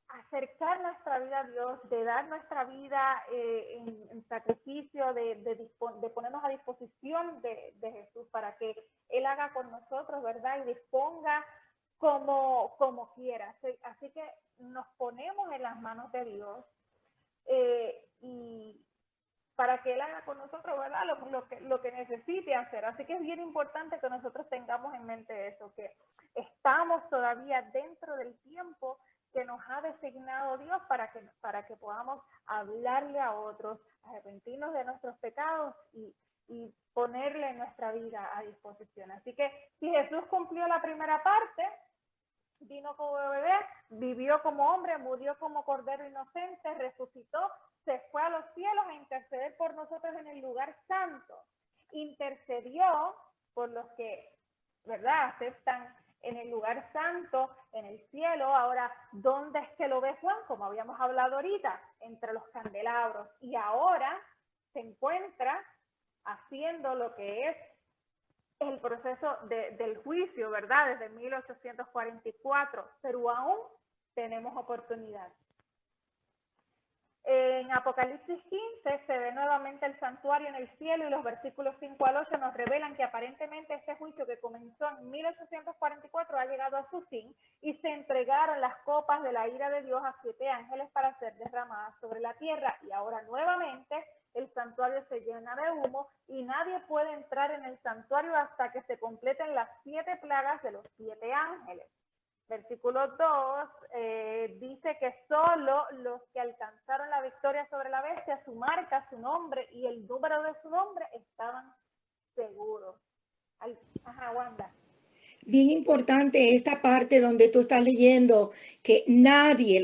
acercar nuestra vida a Dios, de dar nuestra vida en sacrificio, de ponernos a disposición de Jesús para que Él haga con nosotros, ¿verdad? Y disponga como quiera. Así que nos ponemos en las manos de Dios y para que Él haga con nosotros, ¿verdad? Lo que necesite hacer. Así que es bien importante que nosotros tengamos en mente eso, que estamos todavía dentro del tiempo que nos ha designado Dios para que podamos hablarle a otros, arrepentirnos de nuestros pecados y ponerle nuestra vida a disposición. Así que si Jesús cumplió la primera parte, vino como bebé, vivió como hombre, murió como cordero inocente, resucitó, se fue a los cielos a interceder por nosotros en el lugar santo. Intercedió por los que, ¿verdad?, aceptan en el lugar santo, en el cielo. Ahora, ¿dónde es que lo ve Juan? Como habíamos hablado ahorita, entre los candelabros. Y ahora se encuentra haciendo lo que es el proceso del juicio, ¿verdad? Desde 1844, pero aún tenemos oportunidad. En Apocalipsis 15 se ve nuevamente el santuario en el cielo y los versículos 5 al 8 nos revelan que aparentemente este juicio que comenzó en 1844 ha llegado a su fin y se entregaron las copas de la ira de Dios a 7 ángeles para ser derramadas sobre la tierra. Y ahora nuevamente el santuario se llena de humo y nadie puede entrar en el santuario hasta que se completen las 7 plagas de los 7 ángeles. Versículo 2 dice que solo los que alcanzaron la victoria sobre la bestia, su marca, su nombre y el número de su nombre estaban seguros. Ajá, Wanda. Bien importante esta parte donde tú estás leyendo que nadie,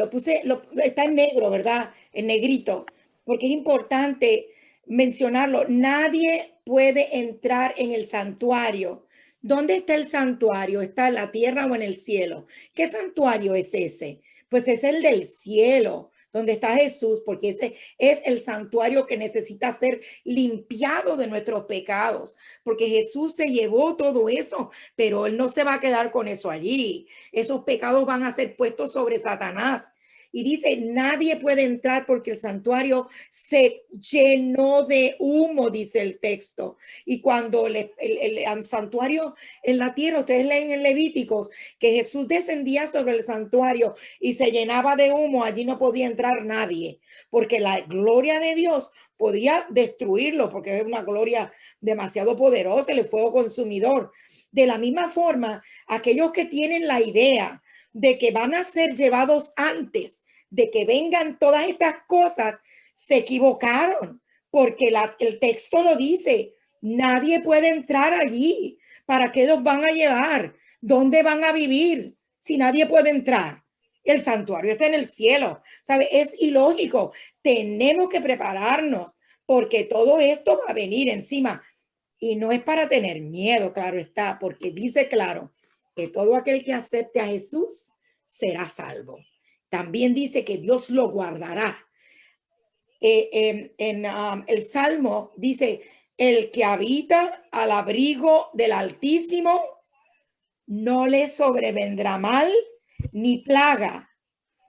está en negro, ¿verdad? En negrito, porque es importante mencionarlo. Nadie puede entrar en el santuario. ¿Dónde está el santuario? ¿Está en la tierra o en el cielo? ¿Qué santuario es ese? Pues es el del cielo, donde está Jesús, porque ese es el santuario que necesita ser limpiado de nuestros pecados, porque Jesús se llevó todo eso, pero Él no se va a quedar con eso allí. Esos pecados van a ser puestos sobre Satanás. Y dice, nadie puede entrar porque el santuario se llenó de humo, dice el texto. Y cuando el santuario en la tierra, ustedes leen en Levíticos, que Jesús descendía sobre el santuario y se llenaba de humo, allí no podía entrar nadie, porque la gloria de Dios podía destruirlo, porque es una gloria demasiado poderosa, el fuego consumidor. De la misma forma, aquellos que tienen la idea de que van a ser llevados antes de que vengan todas estas cosas, se equivocaron, porque el texto lo dice, nadie puede entrar allí. ¿Para qué los van a llevar? ¿Dónde van a vivir si nadie puede entrar? El santuario está en el cielo, ¿sabe? Es ilógico. Tenemos que prepararnos porque todo esto va a venir encima. Y no es para tener miedo, claro está, porque dice claro que todo aquel que acepte a Jesús será salvo. También dice que Dios lo guardará. El Salmo dice, el que habita al abrigo del Altísimo no le sobrevendrá mal ni plaga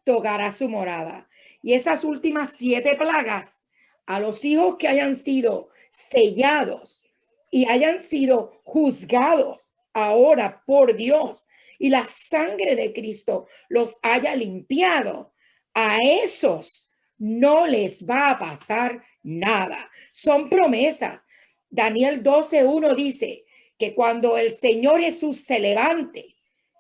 tocará su morada. Y esas últimas 7 plagas a los hijos que hayan sido sellados y hayan sido juzgados ahora por Dios y la sangre de Cristo los haya limpiado, a esos no les va a pasar nada. Son promesas. Daniel 12:1 dice que cuando el Señor Jesús se levante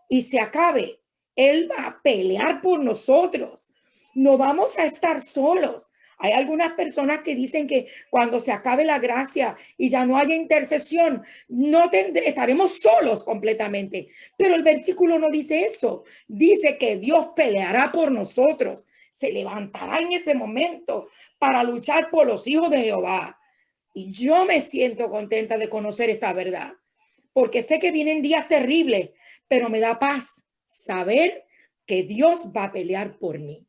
y se acabe, Él va a pelear por nosotros. No vamos a estar solos. Hay algunas personas que dicen que cuando se acabe la gracia y ya no haya intercesión, estaremos solos completamente. Pero el versículo no dice eso. Dice que Dios peleará por nosotros. Se levantará en ese momento para luchar por los hijos de Jehová. Y yo me siento contenta de conocer esta verdad, porque sé que vienen días terribles, pero me da paz saber que Dios va a pelear por mí.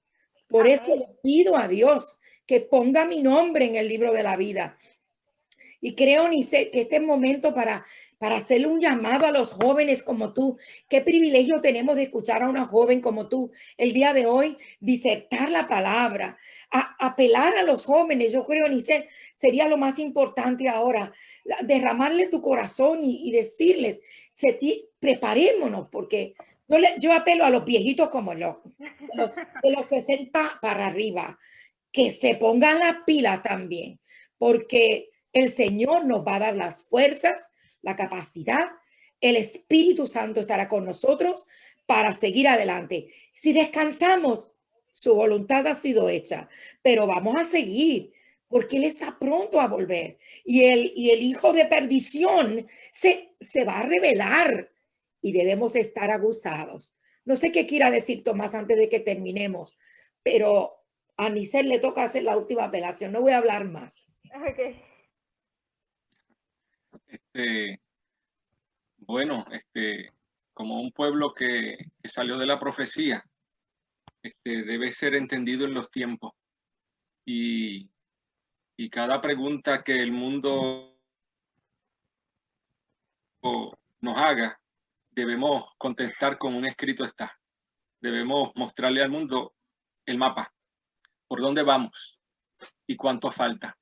Por Amén. eso le pido a Dios que ponga mi nombre en el libro de la vida. Y creo, Nice, que este es momento para hacerle un llamado a los jóvenes como tú. Qué privilegio tenemos de escuchar a una joven como tú el día de hoy, disertar la palabra, apelar a los jóvenes. Yo creo, Nice, sería lo más importante ahora, derramarle tu corazón y decirles, preparémonos, porque yo apelo a los viejitos como de los 60 para arriba, que se pongan las pilas también, porque el Señor nos va a dar las fuerzas, la capacidad, el Espíritu Santo estará con nosotros para seguir adelante. Si descansamos, su voluntad ha sido hecha, pero vamos a seguir porque Él está pronto a volver. Y el hijo de perdición se va a revelar y debemos estar aguzados. No sé qué quiera decir Tomás antes de que terminemos, pero a Nicel le toca hacer la última apelación. No voy a hablar más. Okay. Bueno, como un pueblo que salió de la profecía, debe ser entendido en los tiempos. Y cada pregunta que el mundo nos haga, debemos contestar con un escrito está. Debemos mostrarle al mundo el mapa, por dónde vamos y cuánto falta.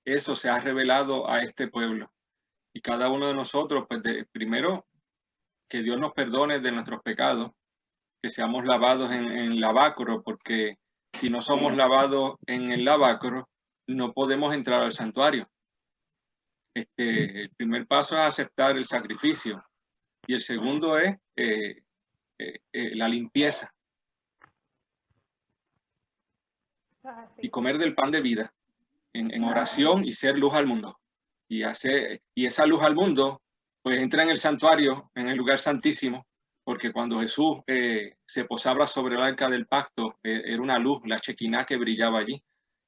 Eso se ha revelado a este pueblo. Y cada uno de nosotros, pues primero, que Dios nos perdone de nuestros pecados, que seamos lavados en lavacro, porque si no somos lavados en el lavacro, no podemos entrar al santuario. El primer paso es aceptar el sacrificio y el segundo es la limpieza y comer del pan de vida en oración y ser luz al mundo. Y esa luz al mundo pues entra en el santuario, en el lugar santísimo, porque cuando Jesús se posaba sobre el arca del pacto, era una luz, la Shekinah, que brillaba allí.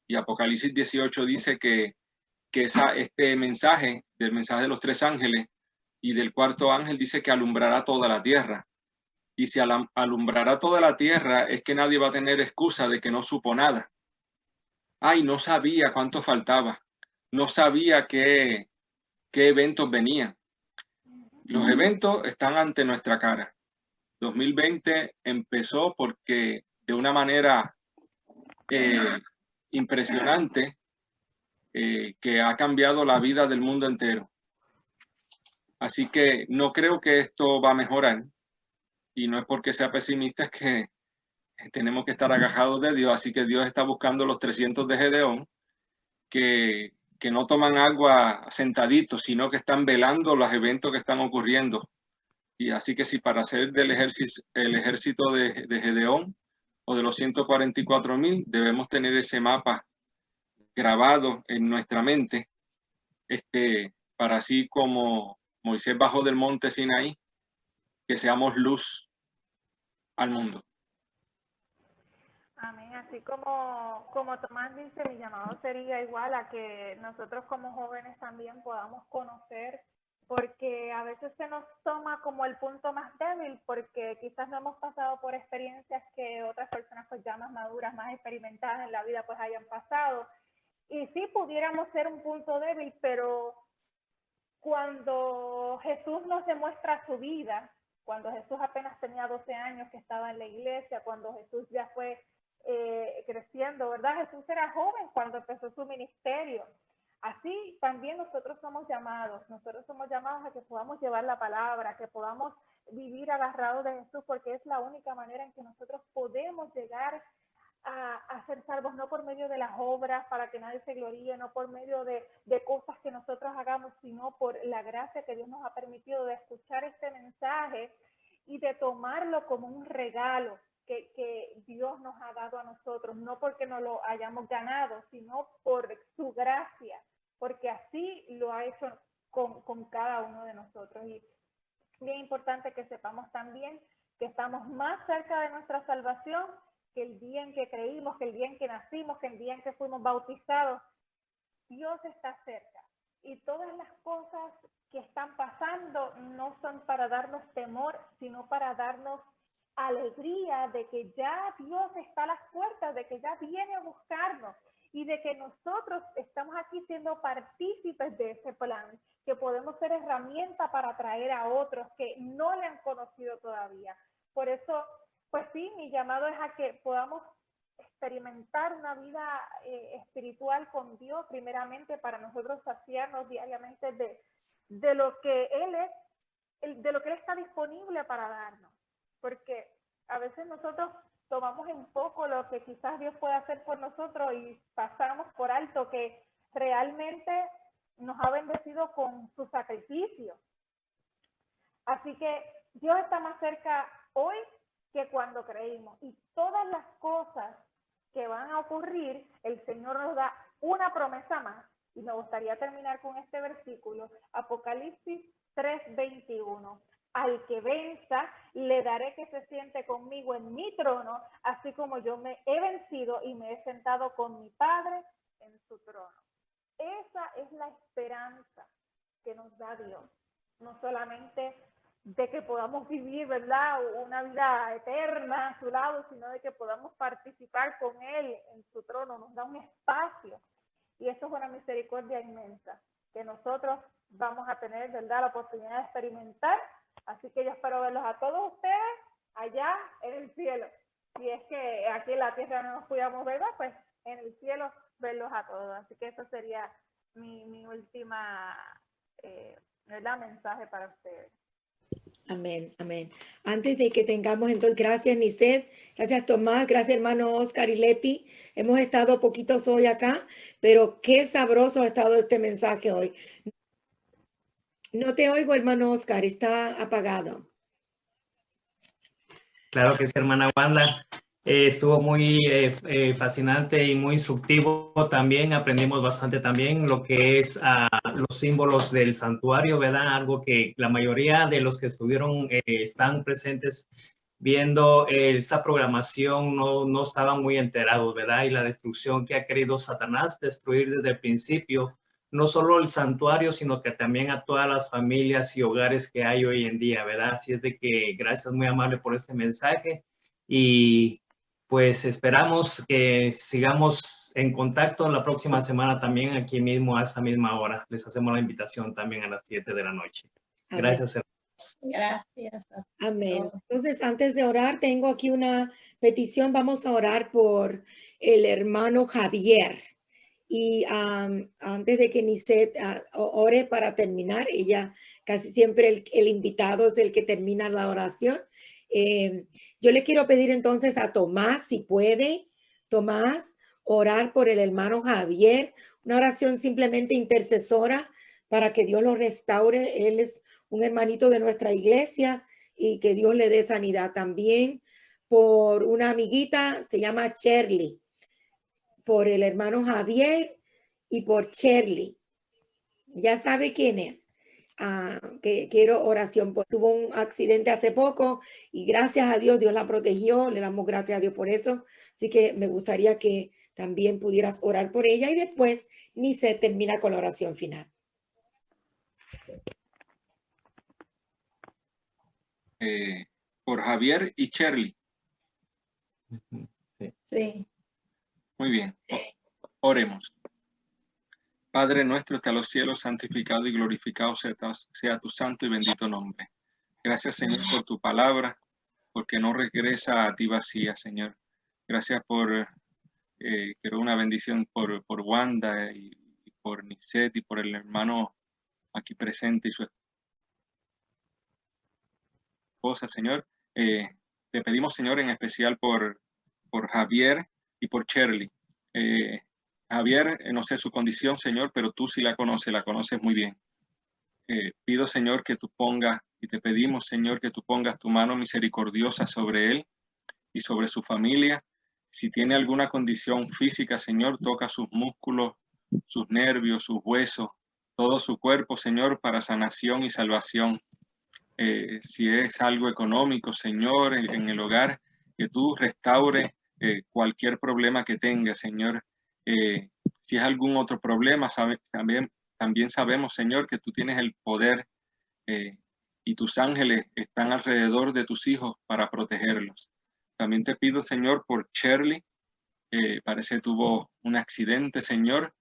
Y Apocalipsis 18 dice que este mensaje, del mensaje de los 3 ángeles y del 4.º ángel, dice que alumbrará toda la tierra. Y si alumbrará toda la tierra, es que nadie va a tener excusa de que no supo nada. Ay, no sabía cuánto faltaba. No sabía qué eventos venían. Los eventos están ante nuestra cara. 2020 empezó porque de una manera impresionante que ha cambiado la vida del mundo entero. Así que no creo que esto va a mejorar, y no es porque sea pesimista, es que tenemos que estar agarrados de Dios. Así que Dios está buscando los 300 de Gedeón que no toman agua sentaditos, sino que están velando los eventos que están ocurriendo. Y así que si para hacer el ejército de Gedeón o de los 144,000, debemos tener ese mapa grabado en nuestra mente, para así como Moisés bajó del monte Sinaí, que seamos luz al mundo. así como Tomás dice, mi llamado sería igual a que nosotros como jóvenes también podamos conocer, porque a veces se nos toma como el punto más débil, porque quizás no hemos pasado por experiencias que otras personas pues ya más maduras, más experimentadas en la vida pues hayan pasado. Y sí pudiéramos ser un punto débil, pero cuando Jesús nos demuestra su vida, cuando Jesús apenas tenía 12 años que estaba en la iglesia, cuando Jesús ya fue creciendo, ¿verdad? Jesús era joven cuando empezó su ministerio. Así también nosotros somos llamados a que podamos llevar la palabra, que podamos vivir agarrados de Jesús, porque es la única manera en que nosotros podemos llegar a ser salvos, no por medio de las obras para que nadie se gloríe, no por medio de cosas que nosotros hagamos, sino por la gracia que Dios nos ha permitido de escuchar este mensaje y de tomarlo como un regalo que Dios nos ha dado a nosotros, no porque no lo hayamos ganado, sino por su gracia, porque así lo ha hecho con cada uno de nosotros. Y bien importante que sepamos también que estamos más cerca de nuestra salvación que el día en que creímos, que el día en que nacimos, que el día en que fuimos bautizados. Dios está cerca. Y todas las cosas que están pasando no son para darnos temor, sino para darnos alegría de que ya Dios está a las puertas, de que ya viene a buscarnos y de que nosotros estamos aquí siendo partícipes de ese plan, que podemos ser herramienta para atraer a otros que no le han conocido todavía. Por eso, pues sí, mi llamado es a que podamos experimentar una vida espiritual con Dios, primeramente para nosotros saciarnos diariamente de lo que Él es, de lo que Él está disponible para darnos. Porque a veces nosotros tomamos en poco lo que quizás Dios puede hacer por nosotros y pasamos por alto que realmente nos ha bendecido con su sacrificio. Así que Dios está más cerca hoy que cuando creímos. Y todas las cosas que van a ocurrir, el Señor nos da una promesa más. Y me gustaría terminar con este versículo, Apocalipsis 3:21. Al que venza, le daré que se siente conmigo en mi trono, así como yo me he vencido y me he sentado con mi Padre en su trono. Esa es la esperanza que nos da Dios. No solamente de que podamos vivir, ¿verdad?, una vida eterna a su lado, sino de que podamos participar con Él en su trono. Nos da un espacio. Y eso es una misericordia inmensa que nosotros vamos a tener, ¿verdad?, la oportunidad de experimentar. Así que yo espero verlos a todos ustedes allá en el cielo. Si es que aquí en la tierra no nos pudiéramos ver, pues en el cielo verlos a todos. Así que eso sería mi última ¿verdad?, mensaje para ustedes. Amén, amén. Antes de que tengamos entonces, gracias Nicet, gracias Tomás, gracias hermano Oscar y Leti. Hemos estado poquitos hoy acá, pero qué sabroso ha estado este mensaje hoy. No te oigo, hermano Oscar, está apagado. Claro que sí, hermana Wanda. Estuvo muy fascinante y muy instructivo también. Aprendimos bastante también lo que es los símbolos del santuario, ¿verdad? Algo que la mayoría de los que estuvieron, están presentes viendo esa programación no estaban muy enterados, ¿verdad? Y la destrucción que ha querido Satanás destruir desde el principio, no solo el santuario, sino que también a todas las familias y hogares que hay hoy en día, ¿verdad? Así es de que gracias, muy amable por este mensaje y pues esperamos que sigamos en contacto la próxima semana también aquí mismo a esta misma hora. Les hacemos la invitación también a las 7 de la noche. Amén. Gracias, hermanos. Gracias. Amén. Entonces, antes de orar, tengo aquí una petición. Vamos a orar por el hermano Javier. Y antes de que Nicet ore para terminar, ella casi siempre el invitado es el que termina la oración. Yo le quiero pedir entonces a Tomás, si puede, Tomás, orar por el hermano Javier, una oración simplemente intercesora para que Dios lo restaure. Él es un hermanito de nuestra iglesia y que Dios le dé sanidad también. Por una amiguita, se llama Shirley, por el hermano Javier y por Shirley. Ya sabe quién es. que quiero oración. Pues tuvo un accidente hace poco y gracias a Dios, Dios la protegió. Le damos gracias a Dios por eso. Así que me gustaría que también pudieras orar por ella y después ni se termina con la oración final. Por Javier y Shirley. Sí. Muy bien. Oremos. Padre nuestro, está en los cielos, santificado y glorificado sea tu santo y bendito nombre. Gracias, Señor, por tu palabra, porque no regresa a ti vacía, Señor. Gracias por, quiero una bendición por Wanda y por Niset y por el hermano aquí presente y su esposa, Señor. Te pedimos, Señor, en especial por Javier y por Shirley. Javier, no sé su condición, Señor, pero tú sí la conoces muy bien. Pido, Señor, que tú pongas, y te pedimos, Señor, que tú pongas tu mano misericordiosa sobre él y sobre su familia. Si tiene alguna condición física, Señor, toca sus músculos, sus nervios, sus huesos, todo su cuerpo, Señor, para sanación y salvación. Si es algo económico, Señor, en el hogar, que tú restaures cualquier problema que tenga, Señor. Si es algún otro problema, también sabemos, Señor, que tú tienes el poder y tus ángeles están alrededor de tus hijos para protegerlos. También te pido, Señor, por Shirley. Parece que tuvo un accidente, Señor.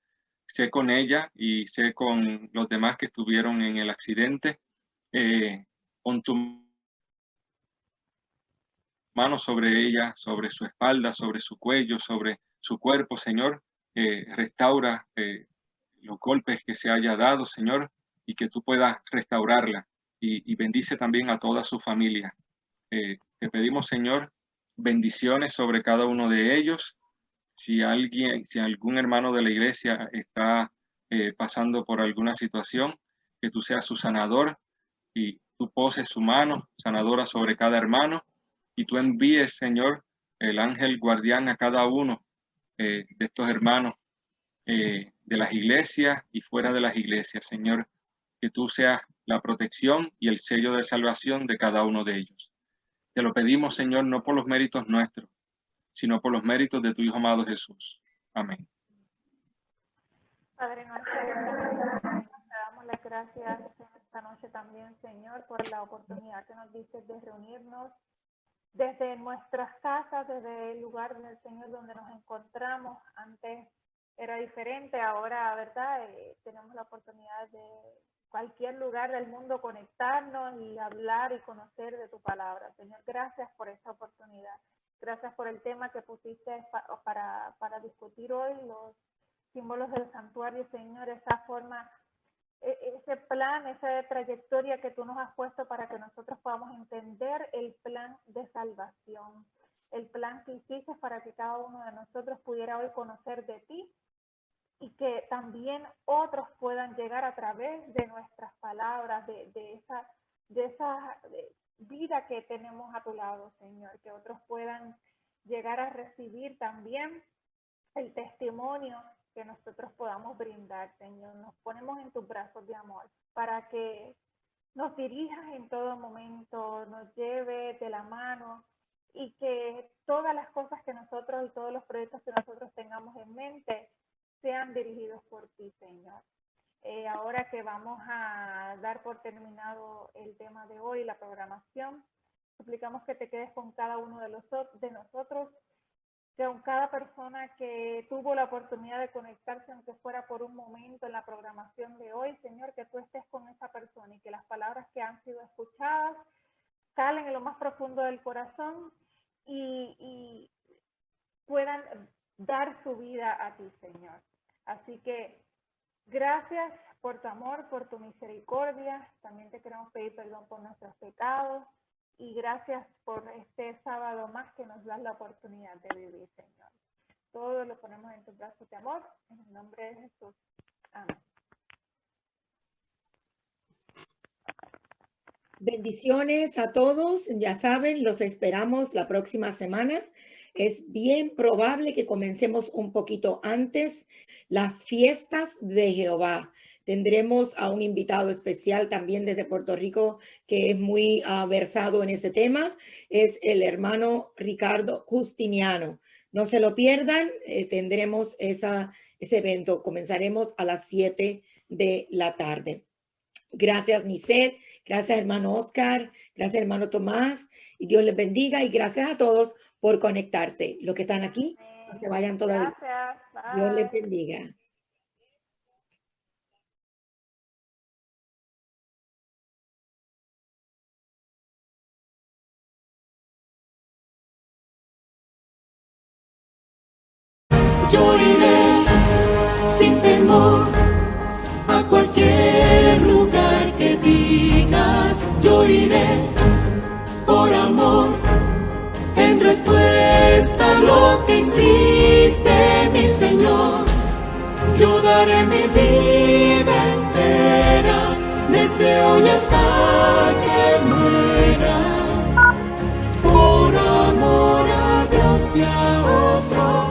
Sé con ella y sé con los demás que estuvieron en el accidente. Pon tu mano sobre ella, sobre su espalda, sobre su cuello, sobre su cuerpo, Señor. Restaura los golpes que se haya dado, Señor, y que tú puedas restaurarla. Y bendice también a toda su familia. Te pedimos, Señor, bendiciones sobre cada uno de ellos. Si algún hermano de la iglesia está pasando por alguna situación, que tú seas su sanador y tú poses su mano sanadora sobre cada hermano y tú envíes, Señor, el ángel guardián a cada uno de estos hermanos de las iglesias y fuera de las iglesias, Señor, que tú seas la protección y el sello de salvación de cada uno de ellos. Te lo pedimos, Señor, no por los méritos nuestros, sino por los méritos de tu Hijo amado Jesús. Amén. Padre nuestro, te damos las gracias en esta noche también, Señor, por la oportunidad que nos dices de reunirnos desde nuestras casas, desde el lugar del Señor donde nos encontramos. Antes era diferente, ahora, ¿verdad? Tenemos la oportunidad de cualquier lugar del mundo conectarnos y hablar y conocer de tu palabra. Señor, gracias por esta oportunidad. Gracias por el tema que pusiste para discutir hoy, los símbolos del santuario, Señor, esa forma, ese plan, esa trayectoria que tú nos has puesto para que nosotros podamos entender el plan de salvación, el plan que hiciste para que cada uno de nosotros pudiera hoy conocer de ti y que también otros puedan llegar a través de nuestras palabras, de esa vida que tenemos a tu lado, Señor, que otros puedan llegar a recibir también el testimonio que nosotros podamos brindar, Señor. Nos ponemos en tus brazos de amor para que nos dirijas en todo momento, nos lleve de la mano y que todas las cosas que nosotros y todos los proyectos que nosotros tengamos en mente sean dirigidos por ti, Señor. Ahora que vamos a dar por terminado el tema de hoy, la programación, suplicamos que te quedes con cada uno de nosotros, con cada persona que tuvo la oportunidad de conectarse, aunque fuera por un momento en la programación de hoy, Señor, que tú estés con esa persona y que las palabras que han sido escuchadas calen en lo más profundo del corazón y puedan dar su vida a ti, Señor. Así que gracias por tu amor, por tu misericordia. También te queremos pedir perdón por nuestros pecados. Y gracias por este sábado más que nos das la oportunidad de vivir, Señor. Todo lo ponemos en tus brazos de amor, en el nombre de Jesús. Amén. Bendiciones a todos. Ya saben, los esperamos la próxima semana. Es bien probable que comencemos un poquito antes las fiestas de Jehová. Tendremos a un invitado especial también desde Puerto Rico que es muy versado en ese tema. Es el hermano Ricardo Justiniano. No se lo pierdan, tendremos ese evento. Comenzaremos a las 7 de la tarde. Gracias, Niset. Gracias, hermano Oscar. Gracias, hermano Tomás. Y Dios les bendiga. Y gracias a todos por conectarse. Los que están aquí, no se vayan todavía. Gracias. Dios les Bye. bendiga. Yo iré sin temor a cualquier lugar que digas. Yo iré por amor en respuesta a lo que hiciste, mi Señor. Yo daré mi vida entera desde hoy hasta que muera, por amor a Dios y a otro.